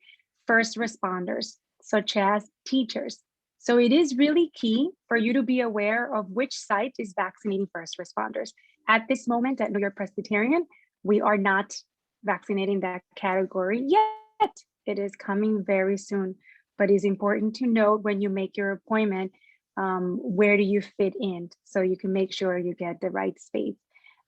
first responders, such as teachers. So it is really key for you to be aware of which site is vaccinating first responders. At this moment at New York Presbyterian, we are not vaccinating that category yet. It is coming very soon, but it's important to note when you make your appointment, where do you fit in so you can make sure you get the right space.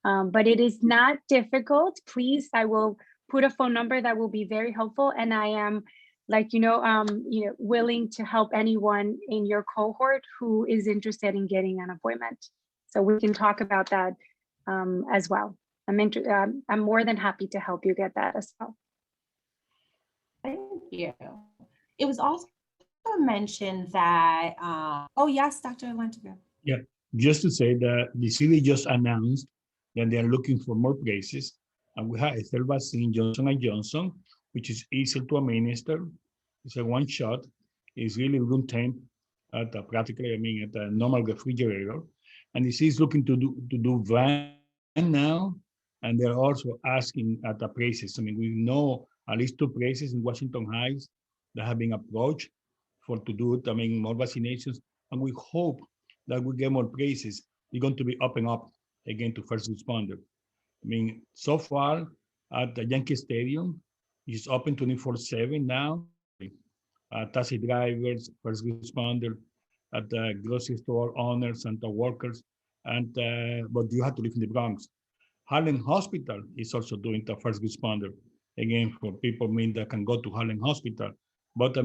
But it is not difficult. Please, I will put a phone number that will be very helpful. And I am willing to help anyone in your cohort who is interested in getting an appointment. So we can talk about that as well. I'm more than happy to help you get that as well. Thank you. It was also mentioned that, oh yes, Dr. Lantigo. Yeah, just to say that the city just announced that they are looking for more places, and we have a third vaccine, Johnson & Johnson, which is easy to administer. It's a one shot. It's really room temp at practically, at a normal refrigerator. And the city is looking to do van now, and they're also asking at the places. We know at least 2 places in Washington Heights that have been approached to do it. More vaccinations, and we hope that we get more places. We're going to be open up again to first responder. So far at the Yankee Stadium, it's open 24/7 now. Taxi drivers, first responder, at the grocery store owners and the workers, and but you have to live in the Bronx. Harlem Hospital is also doing the first responder again for people that can go to Harlem Hospital. But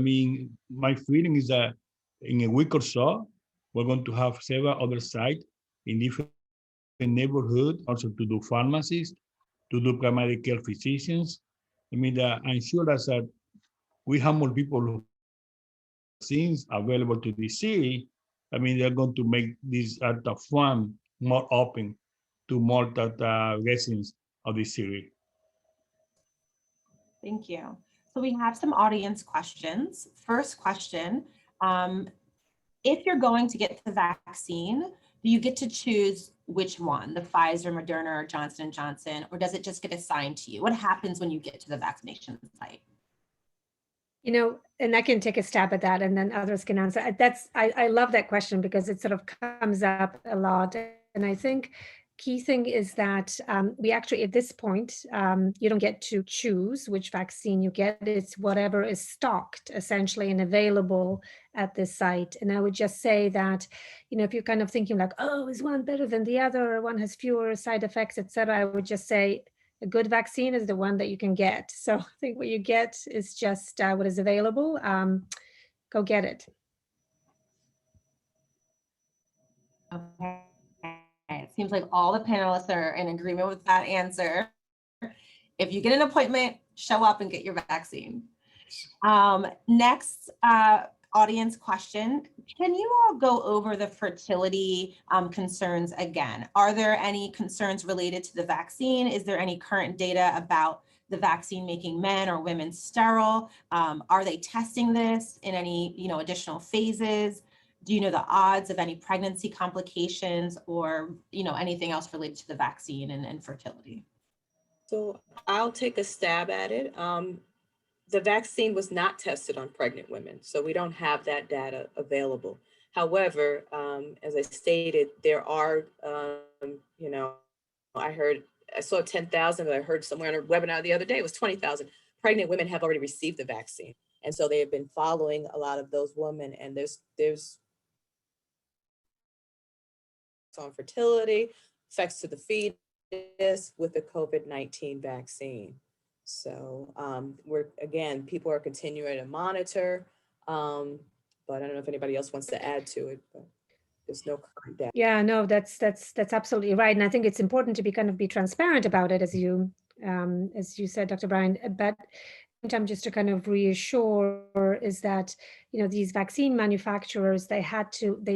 my feeling is that in a week or so, we're going to have several other sites in different neighborhoods, also to do pharmacies, to do primary care physicians. I'm sure that we have more people who vaccines available to the city. They're going to make this farm more open to more residents of the city. Thank you. So we have some audience questions. First question, if you're going to get the vaccine, do you get to choose which one, the Pfizer, Moderna, or Johnson & Johnson, or does it just get assigned to you? What happens when you get to the vaccination site? And I can take a stab at that and then others can answer. I love that question because it sort of comes up a lot. And I think key thing is that we actually, at this point, you don't get to choose which vaccine you get. It's whatever is stocked essentially and available at this site. And I would just say that, if you're kind of thinking like, oh, is one better than the other, or one has fewer side effects, etc., I would just say, a good vaccine is the one that you can get. So I think what you get is just what is available. Go get it. Okay. It seems like all the panelists are in agreement with that answer. If you get an appointment, show up and get your vaccine. Next audience question. Can you all go over the fertility concerns again? Are there any concerns related to the vaccine? Is there any current data about the vaccine making men or women sterile? Are they testing this in any additional phases? Do you know the odds of any pregnancy complications or anything else related to the vaccine and fertility? So I'll take a stab at it. The vaccine was not tested on pregnant women, so we don't have that data available. However, as I stated, there are, I saw 10,000, but I heard somewhere on a webinar the other day, it was 20,000. Pregnant women have already received the vaccine. And so they have been following a lot of those women, and there's on fertility, effects to the fetus with the COVID-19 vaccine. So people are continuing to monitor, but I don't know if anybody else wants to add to it, but there's no current data. Yeah, no, that's absolutely right. And I think it's important to be transparent about it, as you said, Dr. Bryan, but just to kind of reassure is that, these vaccine manufacturers, they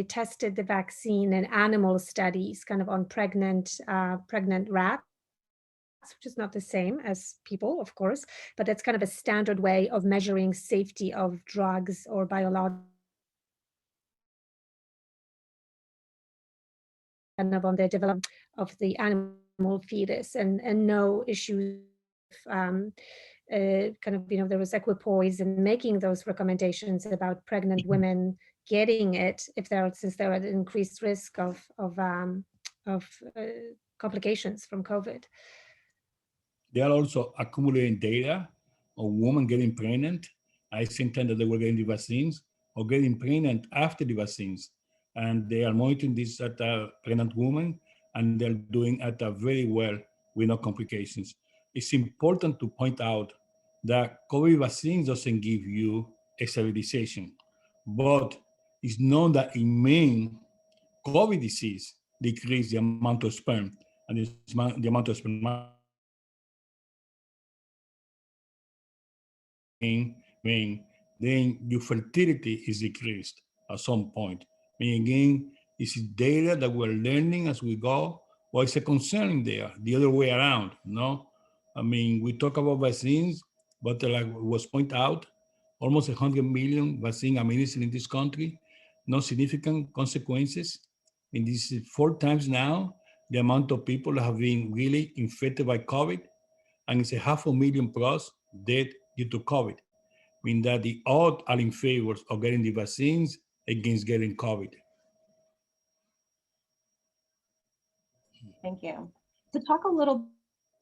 tested the vaccine in animal studies kind of on pregnant rats, which is not the same as people, of course, but that's kind of a standard way of measuring safety of drugs or biologics kind of on the development of the animal fetus and no issues. Kind of, there was equipoise in making those recommendations about pregnant women getting it since they're at increased risk of complications from COVID. They are also accumulating data on women getting pregnant at the same time that they were getting the vaccines, or getting pregnant after the vaccines. And they are monitoring this at pregnant women, and they're doing it very well with no complications. It's important to point out that COVID vaccines doesn't give you a sterilization, but it's known that in men, COVID disease decrease the amount of sperm, and the amount of sperm then your fertility is decreased at some point. And again, this is data that we're learning as we go, or it's a concern there, the other way around, no? I mean, we talk about vaccines, but like was pointed out, almost 100 million vaccine administered in this country, no significant consequences. And this is 4 times now the amount of people that have been really infected by COVID, and it's 500,000 plus dead due to COVID. I mean that the odds are in favor of getting the vaccines against getting COVID. Thank you. To talk a little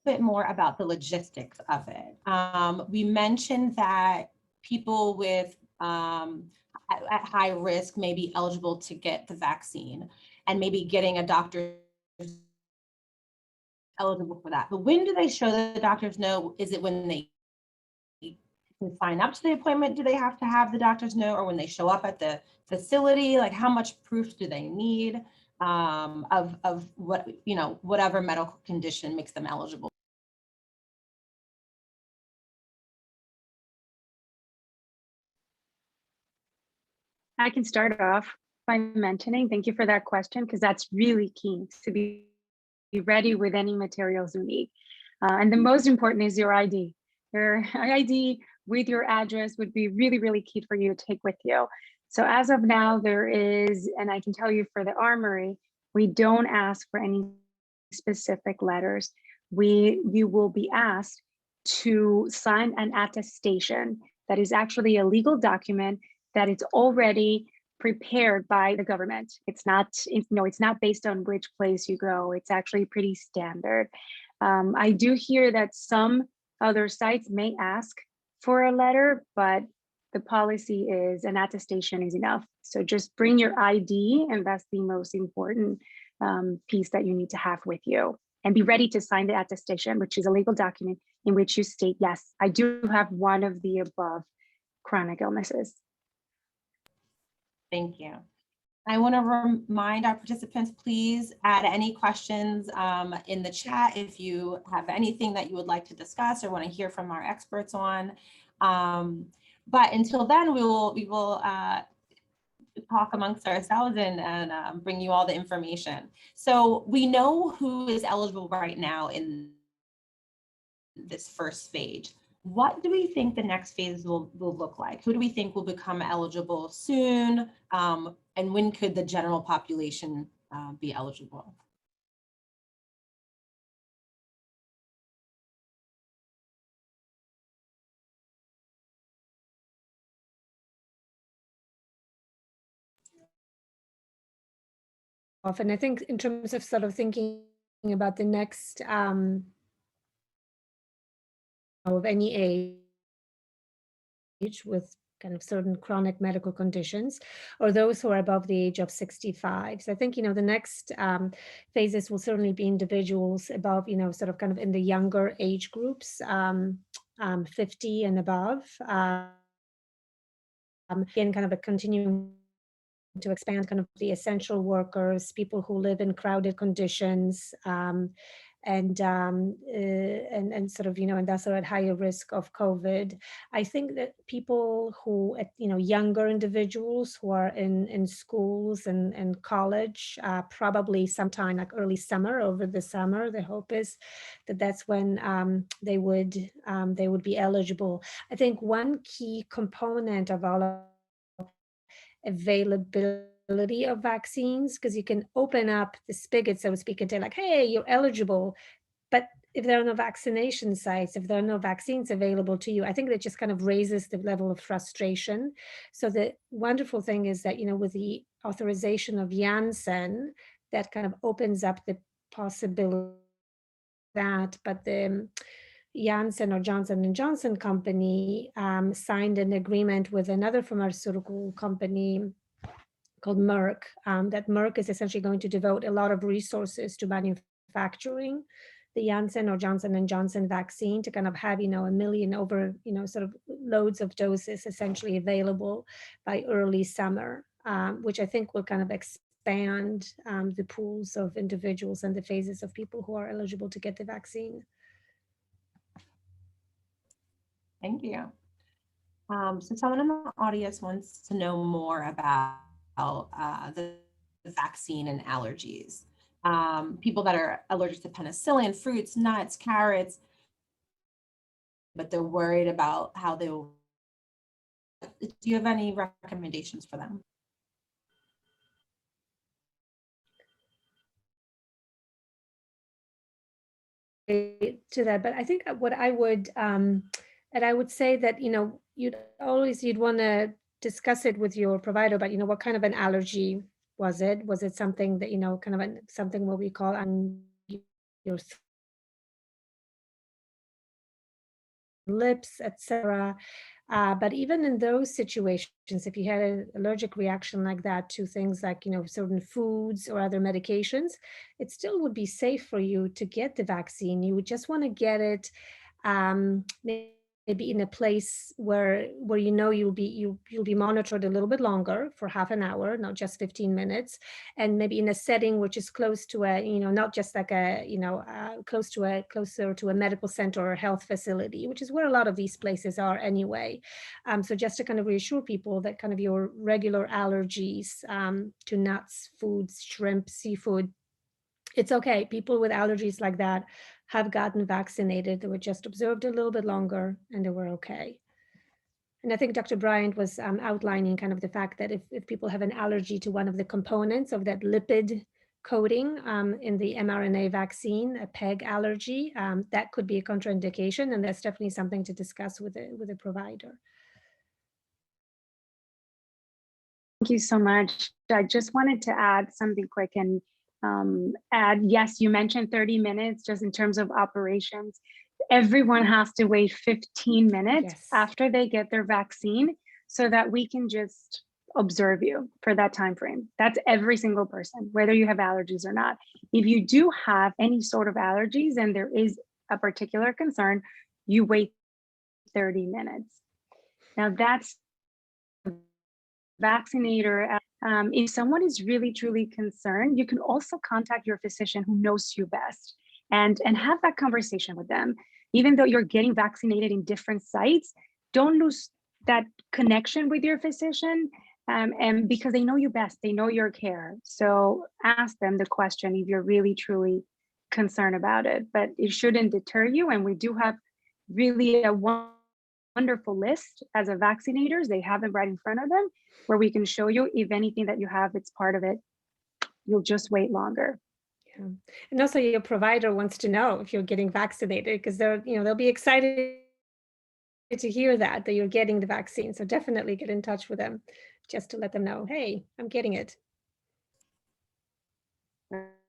bit more about the logistics of it, we mentioned that people with at high risk may be eligible to get the vaccine, and maybe getting a doctor eligible for that. But when do they show the doctors know? Is it when they can sign up to the appointment? Do they have to have the doctor's note, or when they show up at the facility? Like, how much proof do they need of what, whatever medical condition makes them eligible? I can start off by mentioning, thank you for that question, because that's really key to be ready with any materials you need. And the most important is your ID. Your ID with your address would be really, really key for you to take with you. So as of now, there is, and I can tell you for the Armory, we don't ask for any specific letters. You will be asked to sign an attestation that is actually a legal document that it's already prepared by the government. It's not based on which place you go. It's actually pretty standard. I do hear that some other sites may ask for a letter, but the policy is an attestation is enough. So just bring your ID, and that's the most important piece that you need to have with you. And be ready to sign the attestation, which is a legal document in which you state, yes, I do have one of the above chronic illnesses. Thank you. I want to remind our participants, please add any questions in the chat if you have anything that you would like to discuss or want to hear from our experts on. But until then, we will talk amongst ourselves and bring you all the information. So we know who is eligible right now in this first phase. What do we think the next phase will look like? Who do we think will become eligible soon? And when could the general population be eligible? And I think in terms of sort of thinking about the next of any age with kind of certain chronic medical conditions, or those who are above the age of 65. So I think, the next phases will certainly be individuals above, sort of kind of in the younger age groups, 50 and above. Again, kind of a continuing to expand kind of the essential workers, people who live in crowded conditions, and sort of, and that's at higher risk of COVID. I think that people who, younger individuals who are in schools and college, probably sometime like early summer, over the summer, the hope is that that's when they would be eligible. I think one key component of all of availability of vaccines, because you can open up the spigot, so to speak, and say like, hey, you're eligible. But if there are no vaccination sites, if there are no vaccines available to you, I think that just kind of raises the level of frustration. So the wonderful thing is that, with the authorization of Janssen, that kind of opens up the possibility that, but the Janssen or Johnson & Johnson company signed an agreement with another pharmaceutical company called Merck, that Merck is essentially going to devote a lot of resources to manufacturing the Janssen or Johnson & Johnson vaccine to kind of have, 1 million over, sort of loads of doses essentially available by early summer, which I think will kind of expand the pools of individuals and the phases of people who are eligible to get the vaccine. Thank you. So someone in the audience wants to know more about the vaccine and allergies. People that are allergic to penicillin, fruits, nuts, carrots, but they're worried about how they will. Do you have any recommendations for them? To that, but I think what I would and I would say that you'd want to discuss it with your provider, but what kind of an allergy was it? Was it something that kind of something what we call on your lips, etc. But even in those situations, if you had an allergic reaction like that to things like, certain foods or other medications, it still would be safe for you to get the vaccine. You would just want to get it maybe in a place where you'll be monitored a little bit longer for half an hour, not just 15 minutes, and maybe in a setting which is close to a, not just like a, closer to a medical center or health facility, which is where a lot of these places are anyway. So just to kind of reassure people that kind of your regular allergies to nuts, foods, shrimp, seafood, it's okay. People with allergies like that have gotten vaccinated. They were just observed a little bit longer and they were okay. And I think Dr. Bryant was outlining kind of the fact that if people have an allergy to one of the components of that lipid coating in the mRNA vaccine, a PEG allergy, that could be a contraindication, and that's definitely something to discuss with a provider. Thank you so much. I just wanted to add something quick and yes, you mentioned 30 minutes just in terms of operations. Everyone has to wait 15 minutes after they get their vaccine so that we can just observe you for that time frame. That's every single person, whether you have allergies or not. If you do have any sort of allergies and there is a particular concern, you wait 30 minutes. Now that's vaccinator. If someone is really truly concerned, you can also contact your physician who knows you best and have that conversation with them. Even though you're getting vaccinated in different sites, don't lose that connection with your physician, and because they know you best, they know your care. So ask them the question if you're really truly concerned about it, but it shouldn't deter you. And we do have really a wonderful list as a vaccinators. They have them right in front of them where we can show you if anything that you have, it's part of it. You'll just wait longer. Yeah. And also your provider wants to know if you're getting vaccinated because they'll be excited to hear that you're getting the vaccine. So definitely get in touch with them just to let them know, hey, I'm getting it.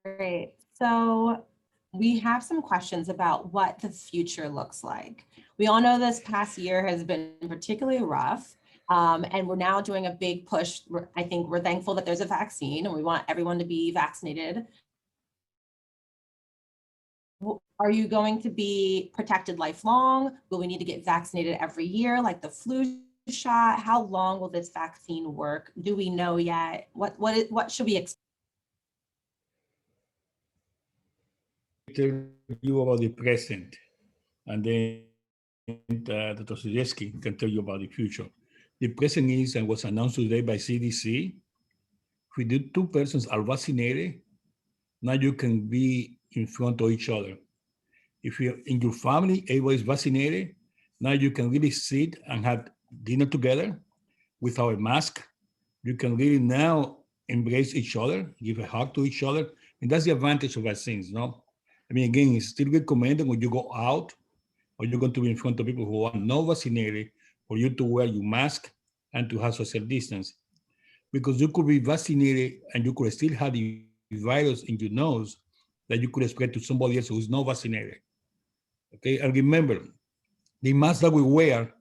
Great. So we have some questions about what the future looks like. We all know this past year has been particularly rough, and we're now doing a big push. I think we're thankful that there's a vaccine and we want everyone to be vaccinated. Are you going to be protected lifelong? Will we need to get vaccinated every year like the flu shot? How long will this vaccine work? Do we know yet? What should we expect? Tell you about the present, and then Dr. Sujewski can tell you about the future. The present is, and was announced today by CDC, if the two persons are vaccinated, now you can be in front of each other. If you're in your family, everybody is vaccinated, now you can really sit and have dinner together without a mask. You can really now embrace each other, give a hug to each other. And that's the advantage of vaccines, no? I mean, again, it's still recommended when you go out or you're going to be in front of people who are not vaccinated for you to wear your mask and to have social distance. Because you could be vaccinated and you could still have the virus in your nose that you could spread to somebody else who's not vaccinated. Okay, and remember, the mask that we wear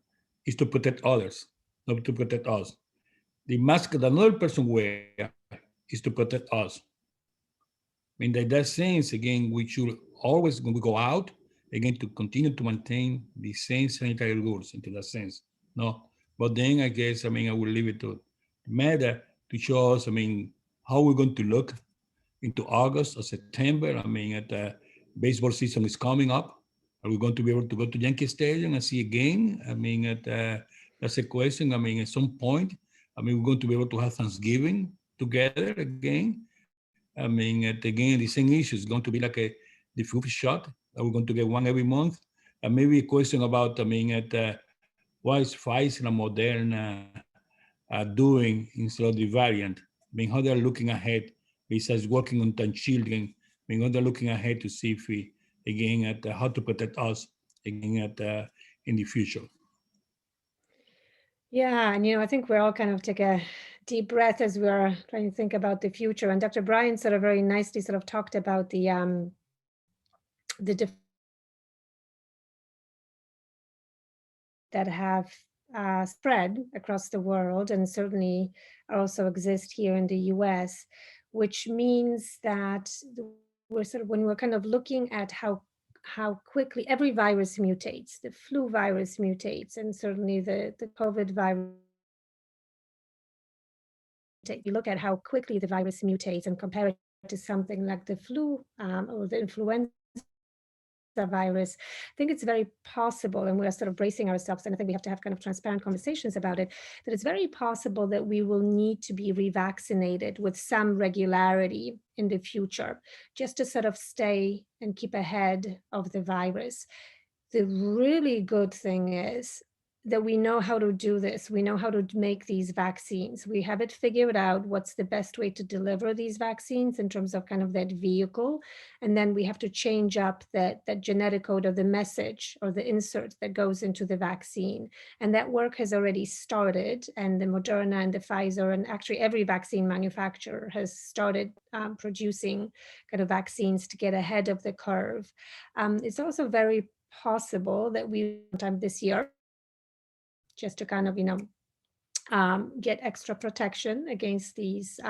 is to protect others, not to protect us. The mask that another person wears is to protect us. I mean, in that sense, again, we should always, when we go out, again, to continue to maintain the same sanitary rules into that sense. No, but then I guess, I mean, I will leave it to Meta to show us, I mean, how we're going to look into August or September. I mean, at the baseball season is coming up. Are we going to be able to go to Yankee Stadium and see a game? I mean, that's a question. I mean, at some point, I mean, we're going to be able to have Thanksgiving together again. I mean, again, the same issue is going to be like the flu shot. Are we going to get one every month? And maybe a question about, I mean, what is Pfizer and Moderna doing instead of the variant? I mean, how they're looking ahead besides working on children. I mean, how they're looking ahead to see if we, again, how to protect us, again, in the future. Yeah, and I think we're all kind of take a deep breath as we're trying to think about the future. And Dr. Bryan sort of very nicely sort of talked about the that have spread across the world and certainly also exist here in the US, which means that we're sort of, when we're kind of looking at how quickly every virus mutates, the flu virus mutates, and certainly the COVID virus. You look at how quickly the virus mutates and compare it to something like the flu or the influenza virus, I think it's very possible, and we're sort of bracing ourselves, and I think we have to have kind of transparent conversations about it, that it's very possible that we will need to be revaccinated with some regularity in the future, just to sort of stay and keep ahead of the virus. The really good thing is that we know how to do this. We know how to make these vaccines. We have it figured out what's the best way to deliver these vaccines in terms of kind of that vehicle. And then we have to change up that genetic code of the message or the insert that goes into the vaccine. And that work has already started. And the Moderna and the Pfizer and actually every vaccine manufacturer has started producing kind of vaccines to get ahead of the curve. It's also very possible that we sometime this year, just to kind of, get extra protection against these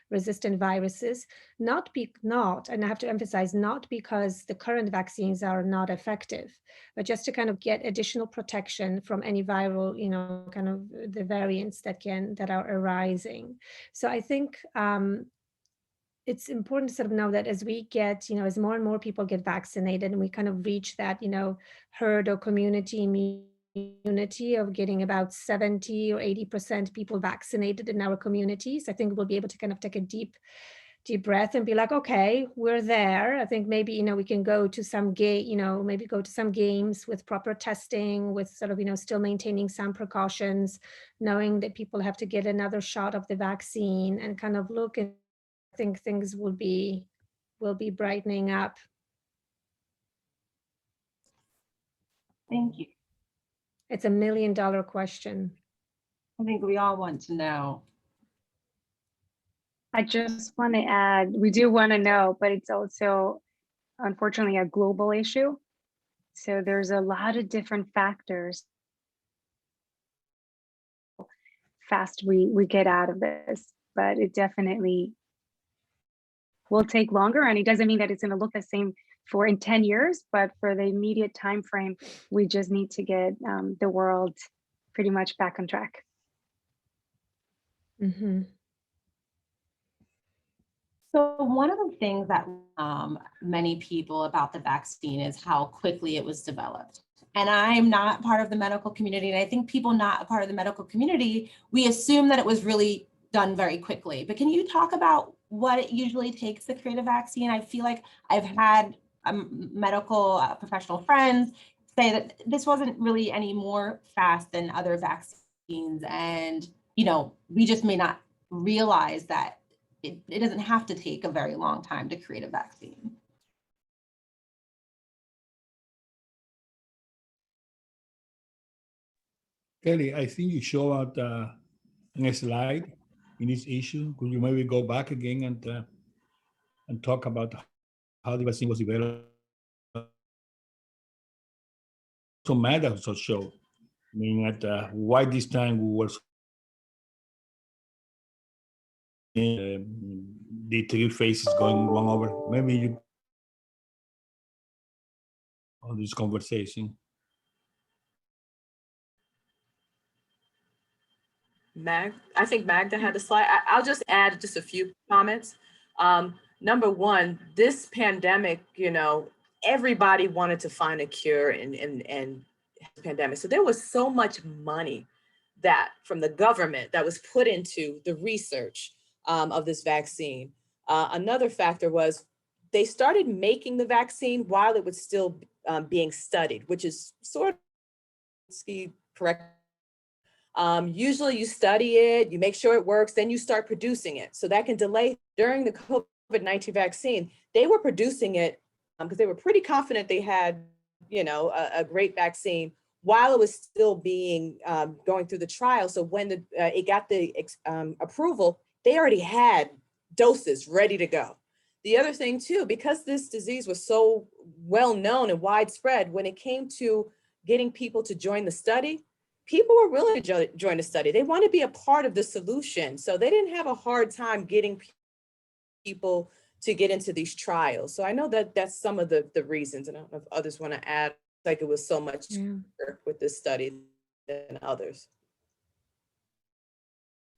resistant viruses, not, and I have to emphasize, not because the current vaccines are not effective, but just to kind of get additional protection from any viral, kind of the variants that are arising. So I think it's important to sort of know that as we get, as more and more people get vaccinated and we kind of reach that, herd or community immunity of getting about 70 or 80% people vaccinated in our communities, I think we'll be able to kind of take a deep breath and be like, okay, we're there. I think maybe, we can go to some maybe go to some games with proper testing, with sort of, still maintaining some precautions, knowing that people have to get another shot of the vaccine and kind of look, and I think things will be brightening up. Thank you. It's $1 million question. I think we all want to know. I just want to add, we do want to know, but it's also unfortunately a global issue. So there's a lot of different factors fast we get out of this, but it definitely will take longer. And it doesn't mean that it's going to look the same in 10 years, but for the immediate time frame, we just need to get the world pretty much back on track. Mm-hmm. So one of the things that many people about the vaccine is how quickly it was developed. And I'm not part of the medical community, and I think people not a part of the medical community, we assume that it was really done very quickly. But can you talk about what it usually takes to create a vaccine? I feel like I've had medical professional friends say that this wasn't really any more fast than other vaccines. And, we just may not realize that it doesn't have to take a very long time to create a vaccine. Kelly, I think you show out a slide in this issue. Could you maybe go back again and talk about how the vaccine was developed? So matter also show, I mean, that why this time we were the three phases going one over. Maybe you on this conversation. I think Magda had the slide. I'll just add just a few comments. Number one, this pandemic, everybody wanted to find a cure and pandemic. So there was so much money that from the government that was put into the research of this vaccine. Another factor was they started making the vaccine while it was still being studied, which is sort of correct. Usually you study it, you make sure it works, then you start producing it. So that can delay. During the COVID-19 vaccine, they were producing it because they were pretty confident they had, a great vaccine while it was still being going through the trial. So when it got the approval, they already had doses ready to go. The other thing too, because this disease was so well known and widespread, when it came to getting people to join the study, people were willing to join the study. They want to be a part of the solution. So they didn't have a hard time getting people to get into these trials. So I know that that's some of the reasons. And I don't know if others want to add, like it was so much with this study than others.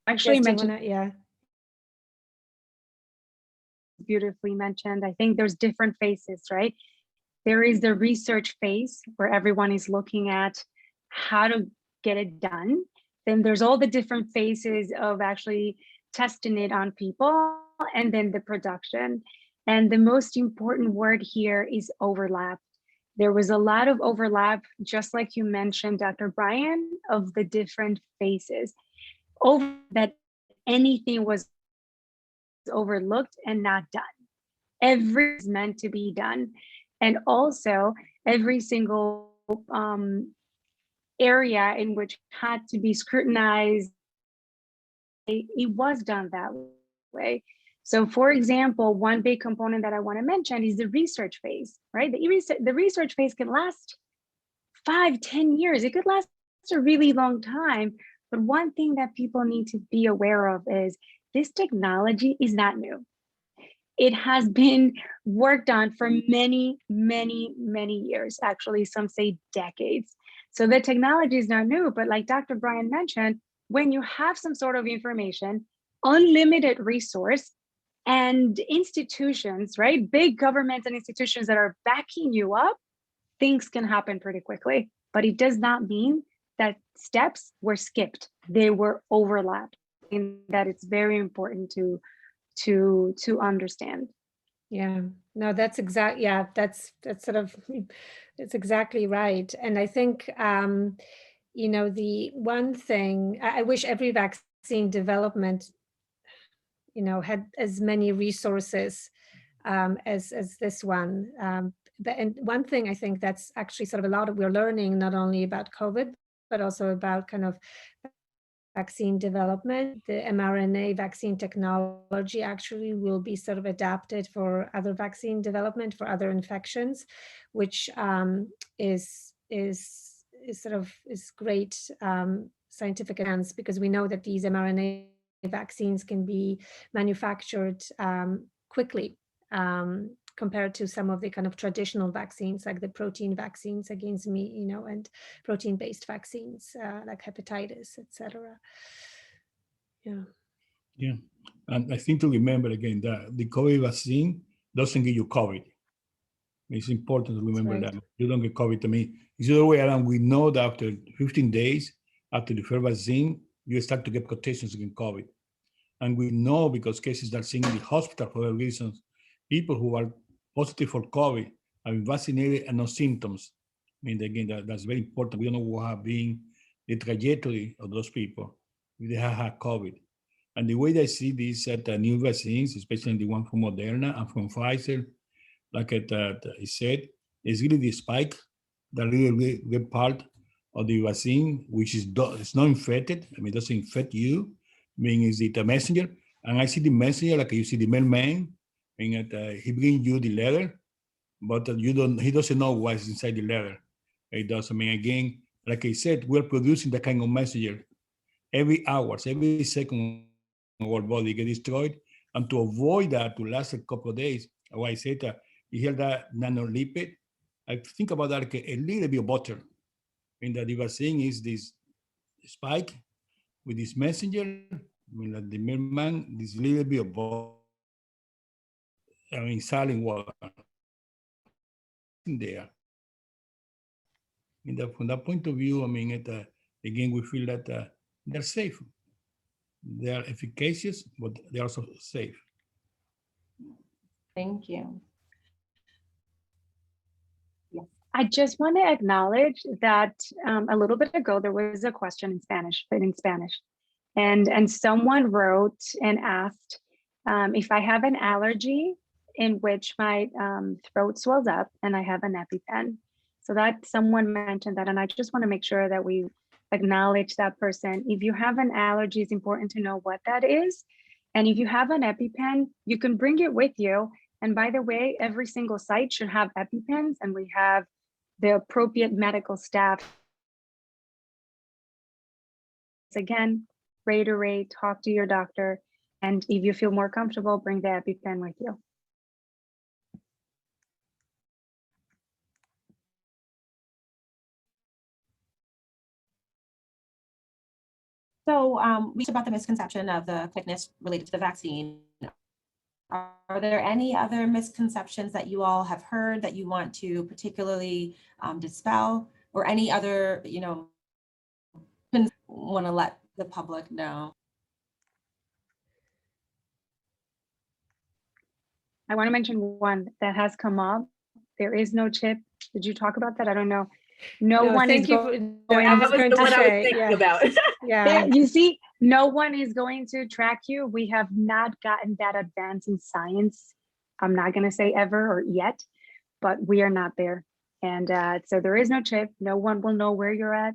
Actually, yeah. Beautifully mentioned. I think there's different phases, right? There is the research phase where everyone is looking at how to get it done. Then there's all the different phases of actually testing it on people, and then the production. And the most important word here is overlap. There was a lot of overlap, just like you mentioned, Dr. Bryan, of the different phases. Over that anything was overlooked and not done. Every is meant to be done. And also every single area in which had to be scrutinized, it was done that way. So for example, one big component that I want to mention is the research phase, right? The research phase can last 5-10 years. It could last a really long time. But one thing that people need to be aware of is this technology is not new. It has been worked on for many, many, many years. Actually, some say decades. So the technology is not new, but like Dr. Bryan mentioned, when you have some sort of information, unlimited resource, and institutions, right? Big governments and institutions that are backing you up, things can happen pretty quickly. But it does not mean that steps were skipped. They were overlapped. And that it's very important to understand. Yeah, no, that's exact. Yeah, that's sort of, it's exactly right. And I think, the one thing, I wish every vaccine development, had as many resources as this one. And one thing I think that's actually sort of a lot of we're learning, not only about COVID, but also about kind of vaccine development. The mRNA vaccine technology actually will be sort of adapted for other vaccine development for other infections, which is great scientific advance, because we know that these mRNA vaccines can be manufactured quickly compared to some of the kind of traditional vaccines, like the protein vaccines against and protein-based vaccines like hepatitis, etc. Yeah. Yeah, and I think to remember again that the COVID vaccine doesn't give you COVID. It's important to remember right. that you don't get COVID. I mean, it's the other way around. We know that after 15 days after the first vaccine, you start to get protections against COVID. And we know, because cases that are seen in the hospital for other reasons, people who are positive for COVID have been vaccinated and no symptoms. I mean, again, that's very important. We don't know what have been the trajectory of those people if they have had COVID. And the way I see these new vaccines, especially the one from Moderna and from Pfizer, like I said, is really the spike, the really good part of the vaccine, which is it's not infected. I mean, it doesn't infect you, meaning it's the messenger. And I see the messenger like you see the mailman, meaning that he brings you the letter, but he doesn't know what's inside the letter. It does. I mean, again, like I said, we're producing that kind of messenger every hours, every second our body get destroyed. And to avoid that, to last a couple of days, I said you hear that nanolipid, I think about that like a little bit of butter. And that the vaccine is this spike with this messenger, I mean, like the mailman, this little bit of butter, I mean, saline water in there. From that point of view, I mean, again, we feel that they're safe. They are efficacious, but they're also safe. Thank you. I just want to acknowledge that a little bit ago, there was a question in Spanish, and someone wrote and asked if I have an allergy in which my throat swells up and I have an EpiPen. So that someone mentioned that, and I just want to make sure that we acknowledge that person. If you have an allergy, it's important to know what that is. And if you have an EpiPen, you can bring it with you. And by the way, every single site should have EpiPens, and we have the appropriate medical staff. Again, reiterate, talk to your doctor. And if you feel more comfortable, bring the EpiPen with you. So we talked about the misconception of the quickness related to the vaccine. Are there any other misconceptions that you all have heard that you want to particularly dispel, or any other, want to let the public know? I want to mention one that has come up. There is no chip. Did you talk about that? I don't know. No one is going. That was the one I was thinking about. Yeah, you see, no one is going to track you. We have not gotten that advanced in science. I'm not going to say ever or yet, but we are not there. And so there is no chip. No one will know where you're at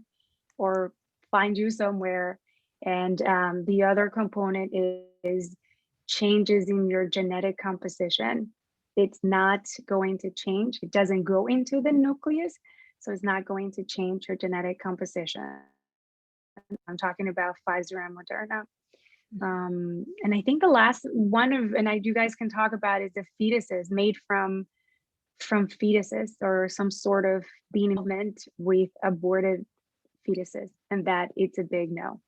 or find you somewhere. And the other component is changes in your genetic composition. It's not going to change. It doesn't go into the nucleus. So it's not going to change your genetic composition. I'm talking about Pfizer and Moderna. And I think the last one you guys can talk about is the fetuses made from fetuses, or some sort of being meant with aborted fetuses, and that it's a big no,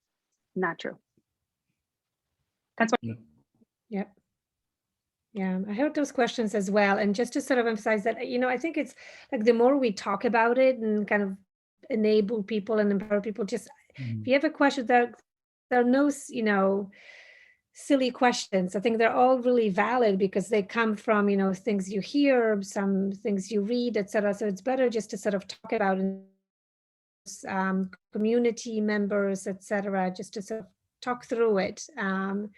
not true. That's what. Yep. Yeah, I heard those questions as well. And just to sort of emphasize that, I think it's like the more we talk about it and kind of enable people and empower people, just if you have a question, there are no, silly questions. I think they're all really valid because they come from, things you hear, some things you read, etc. So it's better just to sort of talk about community members, etc., just to sort of talk through it and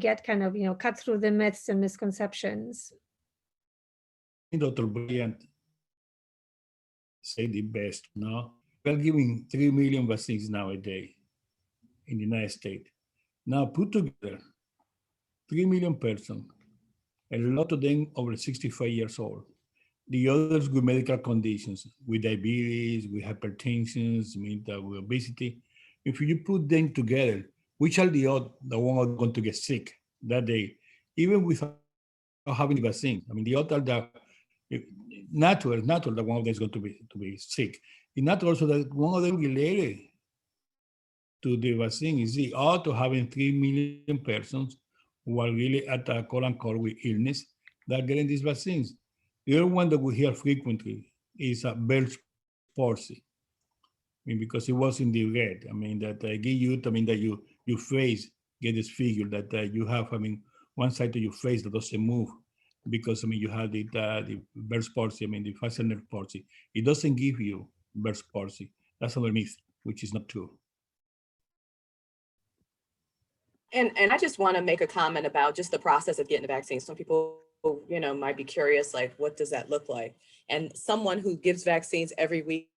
get kind of, cut through the myths and misconceptions. Dr. Brilliant say the best, no? We're giving 3 million vaccines now a day in the United States. Now put together 3 million persons, a lot of them over 65 years old. The others with medical conditions, with diabetes, with hypertension, with obesity. If you put them together, which are the one are going to get sick that day, even without having the vaccine? I mean, the odds are that natural that one of them is going to be sick. It's not also that one of them related to the vaccine is the odds of having 3 million persons who are really at a quote-unquote with illness that are getting these vaccines. The other one that we hear frequently is a Bell's palsy. I mean, because it was in the red. I mean, that give you, that your face get disfigured, that you have, one side of your face that doesn't move because, you have the Bell's palsy, the facial nerve palsy. It doesn't give you Bell's palsy. That's another myth, which is not true. And I just want to make a comment about just the process of getting the vaccine. Some people, might be curious, like, what does that look like? And someone who gives vaccines every week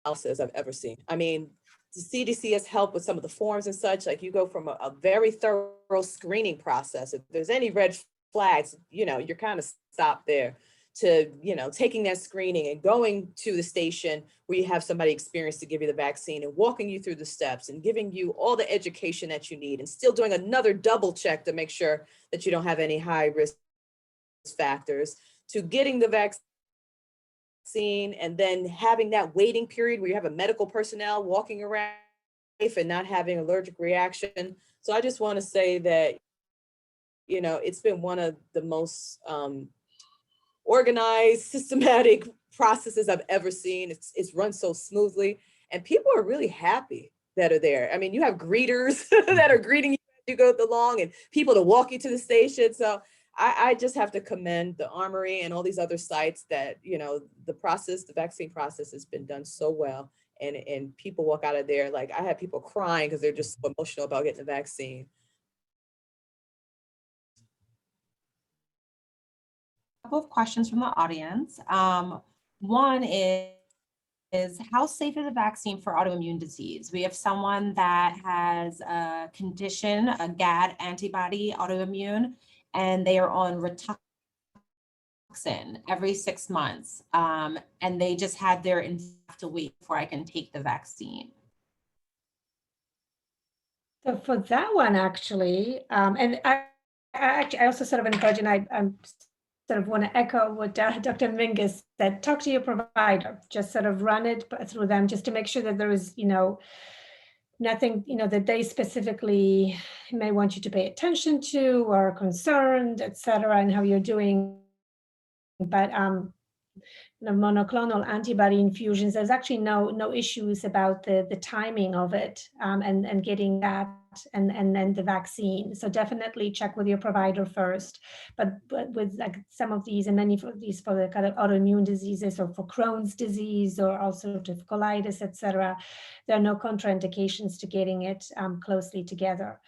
analysis I've ever seen. I mean, the CDC has helped with some of the forms and such. Like, you go from a very thorough screening process. If there's any red flags, you're kind of stopped there, to, taking that screening and going to the station where you have somebody experienced to give you the vaccine and walking you through the steps and giving you all the education that you need, and still doing another double check to make sure that you don't have any high risk factors, to getting the vaccine, and then having that waiting period where you have a medical personnel walking around and not having allergic reaction. So I just want to say that, it's been one of the most organized, systematic processes I've ever seen. It's run so smoothly, and people are really happy that are there. I mean, you have greeters that are greeting you as you go along, and people to walk you to the station. So I just have to commend the Armory and all these other sites that, the vaccine process has been done so well. And people walk out of there, like, I had people crying because they're just so emotional about getting the vaccine. Couple of questions from the audience. One is how safe is a vaccine for autoimmune disease? We have someone that has a condition, a GAD antibody autoimmune, and they are on Rituxan every 6 months. And they just had their have to wait before I can take the vaccine. So for that one, actually, and I also sort of encourage, and I'm sort of want to echo what Dr. Mingus said, talk to your provider, just sort of run it through them just to make sure that there is, nothing, that they specifically may want you to pay attention to or concerned, et cetera, and how you're doing. But monoclonal antibody infusions, there's actually no issues about the timing of it, and getting that and then the vaccine. So definitely check with your provider first. But with like some of these, and many of these for the kind of autoimmune diseases, or for Crohn's disease, or ulcerative colitis, et cetera, there are no contraindications to getting it closely together.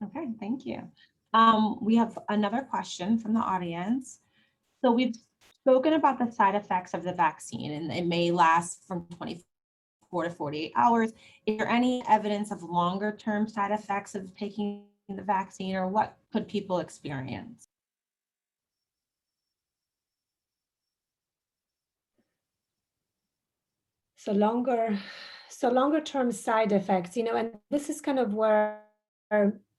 Okay, thank you. We have another question from the audience. So we've spoken about the side effects of the vaccine, and it may last from 24 to 48 hours. Is there any evidence of longer term side effects of taking the vaccine, or what could people experience? So longer term side effects, and this is kind of where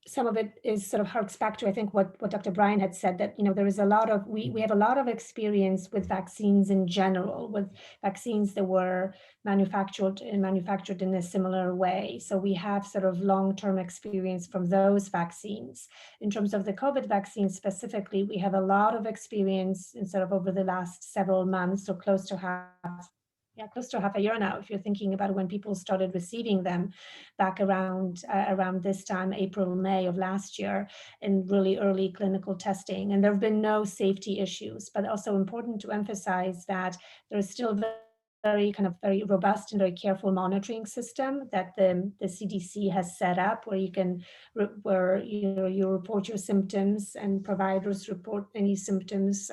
some of it is sort of harks back to, I think, what Dr. Bryan had said, that, there is a lot of, we have a lot of experience with vaccines in general, with vaccines that were manufactured in a similar way. So we have sort of long-term experience from those vaccines. In terms of the COVID vaccine specifically, we have a lot of experience in sort of over the last several months, so close to half a year now, if you're thinking about when people started receiving them back around this time, April, May of last year, in really early clinical testing. And there have been no safety issues, but also important to emphasize that there's still very robust and very careful monitoring system that the CDC has set up, where you report your symptoms, and providers report any symptoms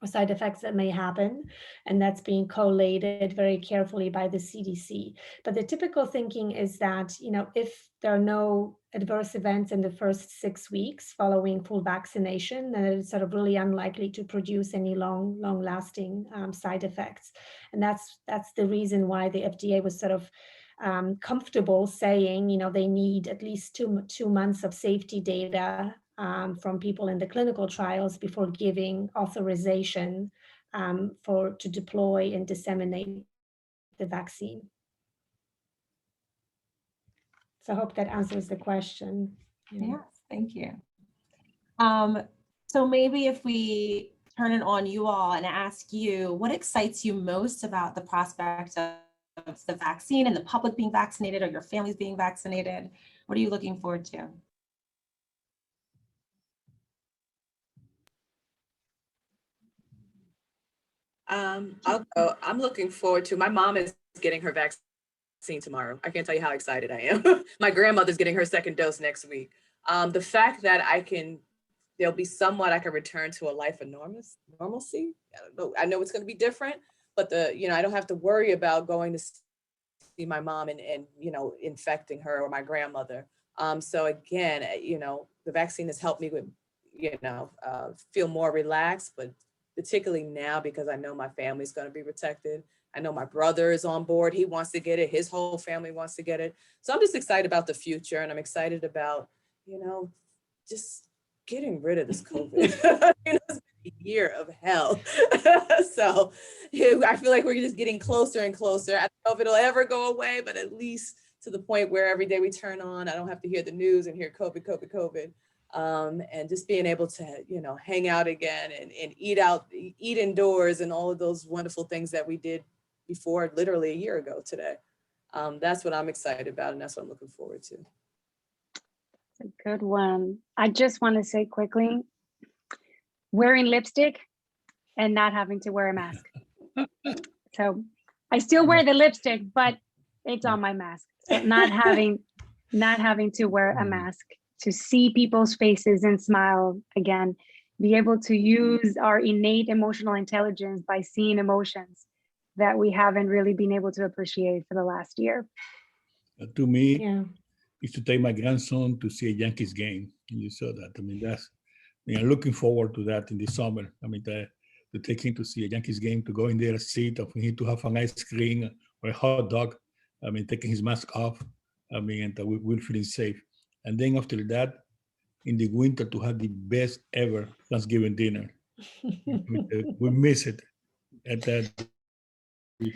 or side effects that may happen, and that's being collated very carefully by the CDC. But the typical thinking is that, if there are no adverse events in the first 6 weeks following full vaccination, then it's sort of really unlikely to produce any long-lasting side effects. And that's the reason why the FDA was sort of comfortable saying, they need at least two months of safety data from people in the clinical trials before giving authorization to deploy and disseminate the vaccine. So I hope that answers the question. Yes, thank you. So maybe if we turn it on you all and ask you, what excites you most about the prospect of the vaccine and the public being vaccinated, or your families being vaccinated? What are you looking forward to? I'll go. I'm looking forward to, my mom is getting her vaccine tomorrow. I can't tell you how excited I am. My grandmother's getting her second dose next week. The fact that there'll be somewhat I can return to a life of normalcy. I know it's going to be different, but I don't have to worry about going to see my mom and infecting her or my grandmother. So again, the vaccine has helped me with, feel more relaxed, but particularly now because I know my family's going to be protected. I know my brother is on board. He wants to get it. His whole family wants to get it. So I'm just excited about the future, and I'm excited about, just getting rid of this COVID. It's been a year of hell. So I feel like we're just getting closer and closer. I don't know if it'll ever go away, but at least to the point where every day we turn on, I don't have to hear the news and hear COVID. And just being able to, hang out again and eat indoors and all of those wonderful things that we did before literally a year ago today. That's what I'm excited about, and that's what I'm looking forward to. A good one. I just want to say quickly, wearing lipstick and not having to wear a mask. So I still wear the lipstick, but it's on my mask. So not having to wear a mask, to see people's faces and smile again, be able to use our innate emotional intelligence by seeing emotions that we haven't really been able to appreciate for the last year. To me, Yeah. is to take my grandson to see a Yankees game. And you saw that. I mean, I'm looking forward to that in the summer. I mean, to take him to see a Yankees game, to go in there, sit, for him to have an ice cream or a hot dog. I mean, taking his mask off. I mean, and we're feeling safe. And then after that, in the winter, to have the best ever Thanksgiving dinner. We miss it at the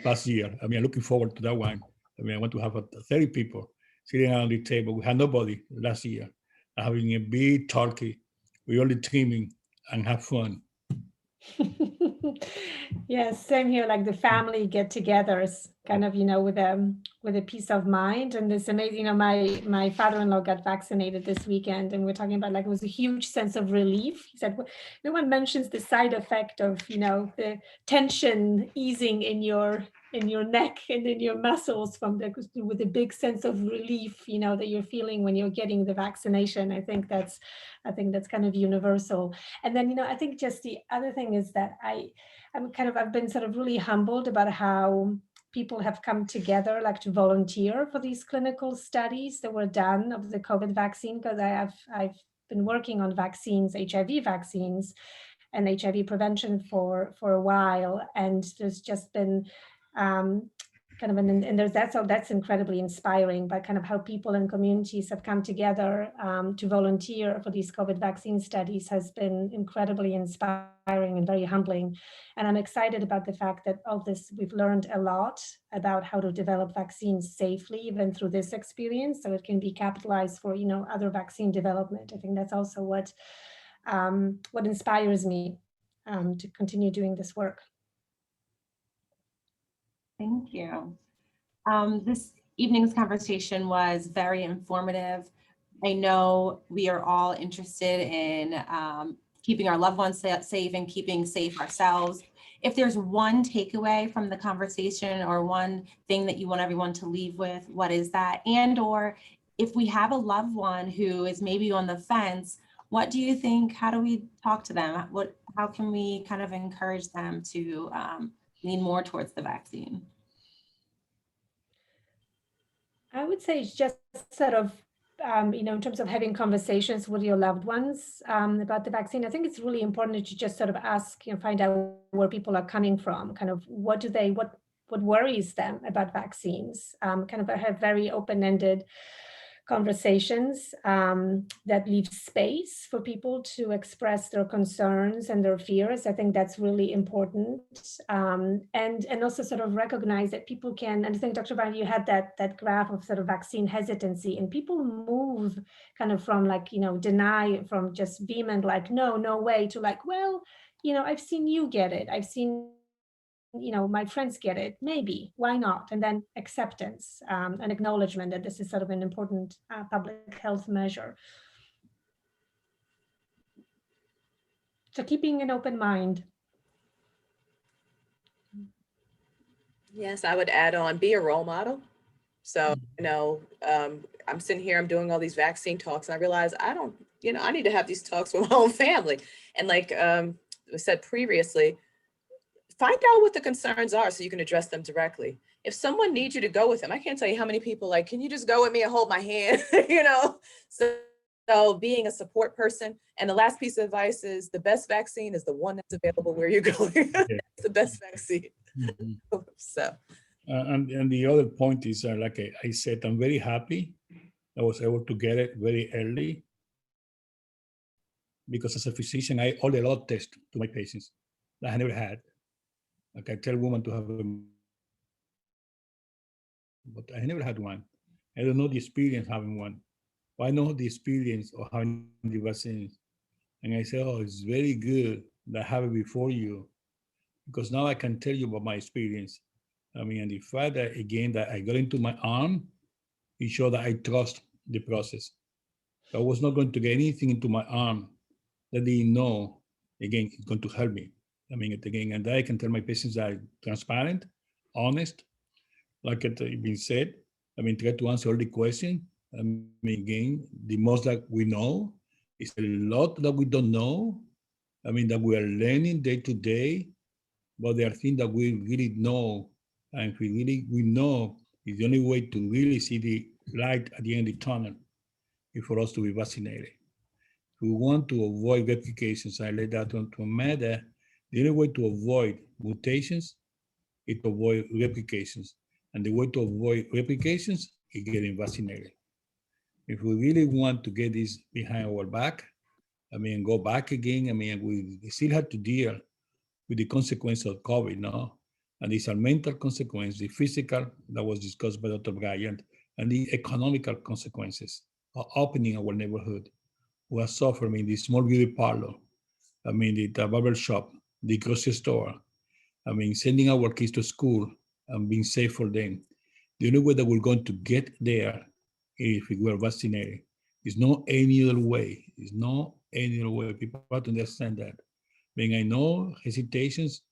past year. I mean, I'm looking forward to that one. I mean, I want to have 30 people sitting around the table. We had nobody last year. Having a big turkey, we only trimming and have fun. Yes, same here. Like the family get-togethers, kind of, with a peace of mind. And it's amazing. My father-in-law got vaccinated this weekend, and we're talking about, like, it was a huge sense of relief. He said, no one mentions the side effect of, the tension easing in your neck and in your muscles with a big sense of relief, that you're feeling when you're getting the vaccination. I think that's kind of universal. And then, I think just the other thing is that I've been sort of really humbled about how people have come together, like, to volunteer for these clinical studies that were done of the COVID vaccine, because I've been working on vaccines, HIV vaccines and HIV prevention for a while. And there's just been that's incredibly inspiring, but kind of how people and communities have come together to volunteer for these COVID vaccine studies has been incredibly inspiring and very humbling. And I'm excited about the fact that all this, we've learned a lot about how to develop vaccines safely, even through this experience, so it can be capitalized for, other vaccine development. I think that's also what inspires me to continue doing this work. Thank you. This evening's conversation was very informative. I know we are all interested in keeping our loved ones safe and keeping safe ourselves. If there's one takeaway from the conversation or one thing that you want everyone to leave with, what is that? And or if we have a loved one who is maybe on the fence, what do you think? How do we talk to them? How can we kind of encourage them to lean more towards the vaccine? I would say it's just sort of, in terms of having conversations with your loved ones about the vaccine. I think it's really important that you just sort of ask, find out where people are coming from, kind of what worries them about vaccines, kind of have very open-ended conversations that leave space for people to express their concerns and their fears. I think that's really important. And also sort of recognize that people can, and I think Dr. Brown, you had that graph of sort of vaccine hesitancy, and people move kind of from deny, from just vehement, like, no way, to like, well, I've seen you get it. I've seen my friends get it, maybe, why not? And then acceptance and acknowledgement that this is sort of an important public health measure. So keeping an open mind. Yes, I would add on, be a role model. So, I'm sitting here, I'm doing all these vaccine talks, and I realize I don't, I need to have these talks with my own family. And like we said previously, find out what the concerns are so you can address them directly. If someone needs you to go with them, I can't tell you how many people like, can you just go with me and hold my hand? So being a support person. And the last piece of advice is the best vaccine is the one that's available where you're going. It's the best vaccine. Mhm. So And the other point is, like I said, I'm very happy I was able to get it very early because as a physician, I order a lot of tests to my patients that I never had. Like I tell women to have a, but I never had one. I don't know the experience having one. But I know the experience of having the vaccines. And I say, oh, it's very good that I have it before you because now I can tell you about my experience. I mean, and the fact that again that I got into my arm, it showed that I trust the process. I was not going to get anything into my arm that they know, again, it's going to help me. I mean, again, and I can tell my patients that I'm transparent, honest, like it been said. I mean, try to answer all the questions. I mean, again, the most that we know is a lot that we don't know. I mean, that we are learning day to day, but there are things that we really know. And if we know is the only way to really see the light at the end of the tunnel is for us to be vaccinated. We want to avoid replications. I laid that on to matter. The only way to avoid mutations is to avoid replications. And the way to avoid replications is getting vaccinated. If we really want to get this behind our back, I mean, go back again, I mean, we still have to deal with the consequence of COVID, no? And these are mental consequences, the physical that was discussed by Dr. Bryant, and the economical consequences of opening our neighborhood. We are suffering in the small beauty parlor, I mean, the barber shop, the grocery store, I mean, sending our kids to school and being safe for them. The only way that we're going to get there if we were vaccinated. There's no any other way. There's no any other way. People have to understand that. I mean, I know hesitations,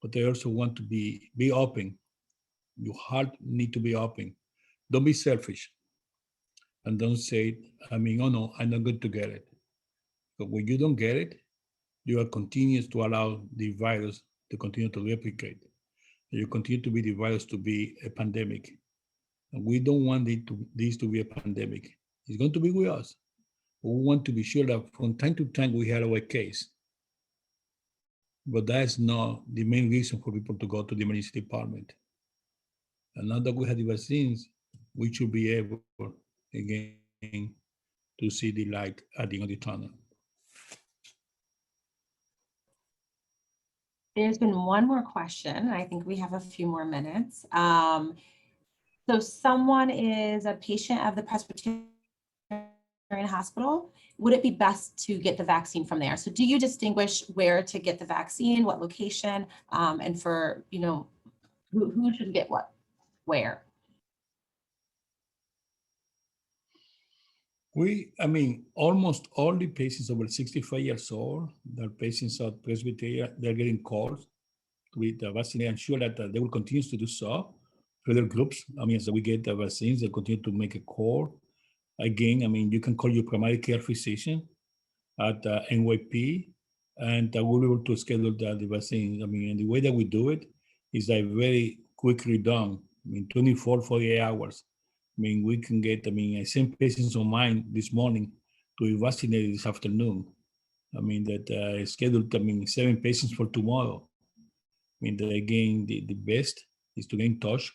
but I also want to be open. Your heart need to be open. Don't be selfish. And don't say, I mean, oh no, I'm not going to get it. But when you don't get it, you are continues to allow the virus to continue to replicate. You continue to be the virus to be a pandemic. And we don't want this to be a pandemic. It's going to be with us. We want to be sure that from time to time we have our case. But that's not the main reason for people to go to the emergency department. And now that we have the vaccines, we should be able, again, to see the light at the end of the tunnel. There's been one more question. I think we have a few more minutes. So someone is a patient of the Presbyterian Hospital. Would it be best to get the vaccine from there? So do you distinguish where to get the vaccine, what location, and for, who should get what, where? I mean, almost all the patients over 65 years old, the patients at Presbyterian, they're getting calls with the vaccine. I'm sure that they will continue to do so. Further groups, I mean, as we get the vaccines, they continue to make a call. Again, I mean, you can call your primary care physician at NYP, and we'll be able to schedule the vaccine. I mean, and the way that we do it is like very quickly done. I mean, 24, 48 hours. I mean, we can get, I mean, I sent patients on mine this morning to be vaccinated this afternoon. I mean, that scheduled, I mean, 7 patients for tomorrow. I mean, again, the best is to get in touch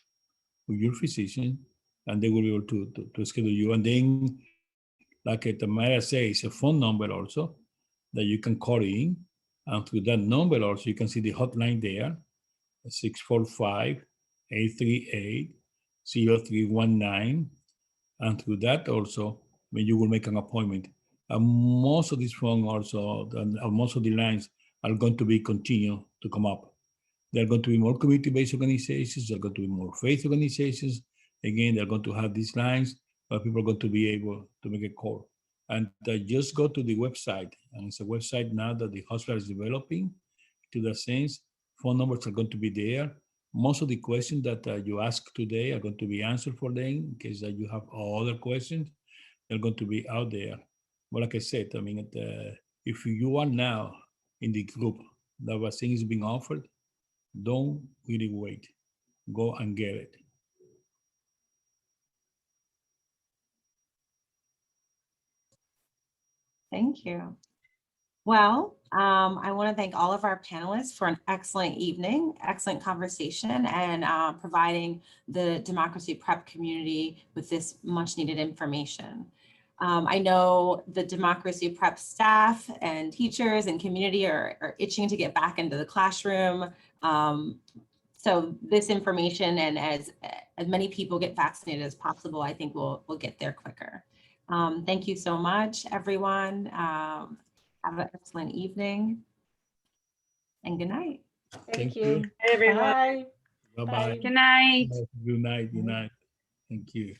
with your physician and they will be able to schedule you. And then, like Tamara says, a phone number also that you can call in. And through that number also, you can see the hotline there, 645-838-0319. And through that also, when you will make an appointment. And most of these phones also, most of the lines are going to be continue to come up. There are going to be more community-based organizations. There are going to be more faith organizations. Again, they're going to have these lines where people are going to be able to make a call. And just go to the website. And it's a website now that the hospital is developing to the sense. Phone numbers are going to be there. most of the questions that you ask today are going to be answered for them. In case that you have other questions, they're going to be out there. But like I said, I mean, if you are now in the group, the vaccine is being offered, don't really wait. Go and get it. Thank you. Well, I want to thank all of our panelists for an excellent evening, excellent conversation, and providing the Democracy Prep community with this much needed information. I know the Democracy Prep staff and teachers and community are itching to get back into the classroom. So this information, and as many people get vaccinated as possible, I think we'll get there quicker. Thank you so much, everyone. Have an excellent evening and good night. Thank you. Hey, everyone. Bye. Bye-bye. Good night. Good night. Good night. Thank you.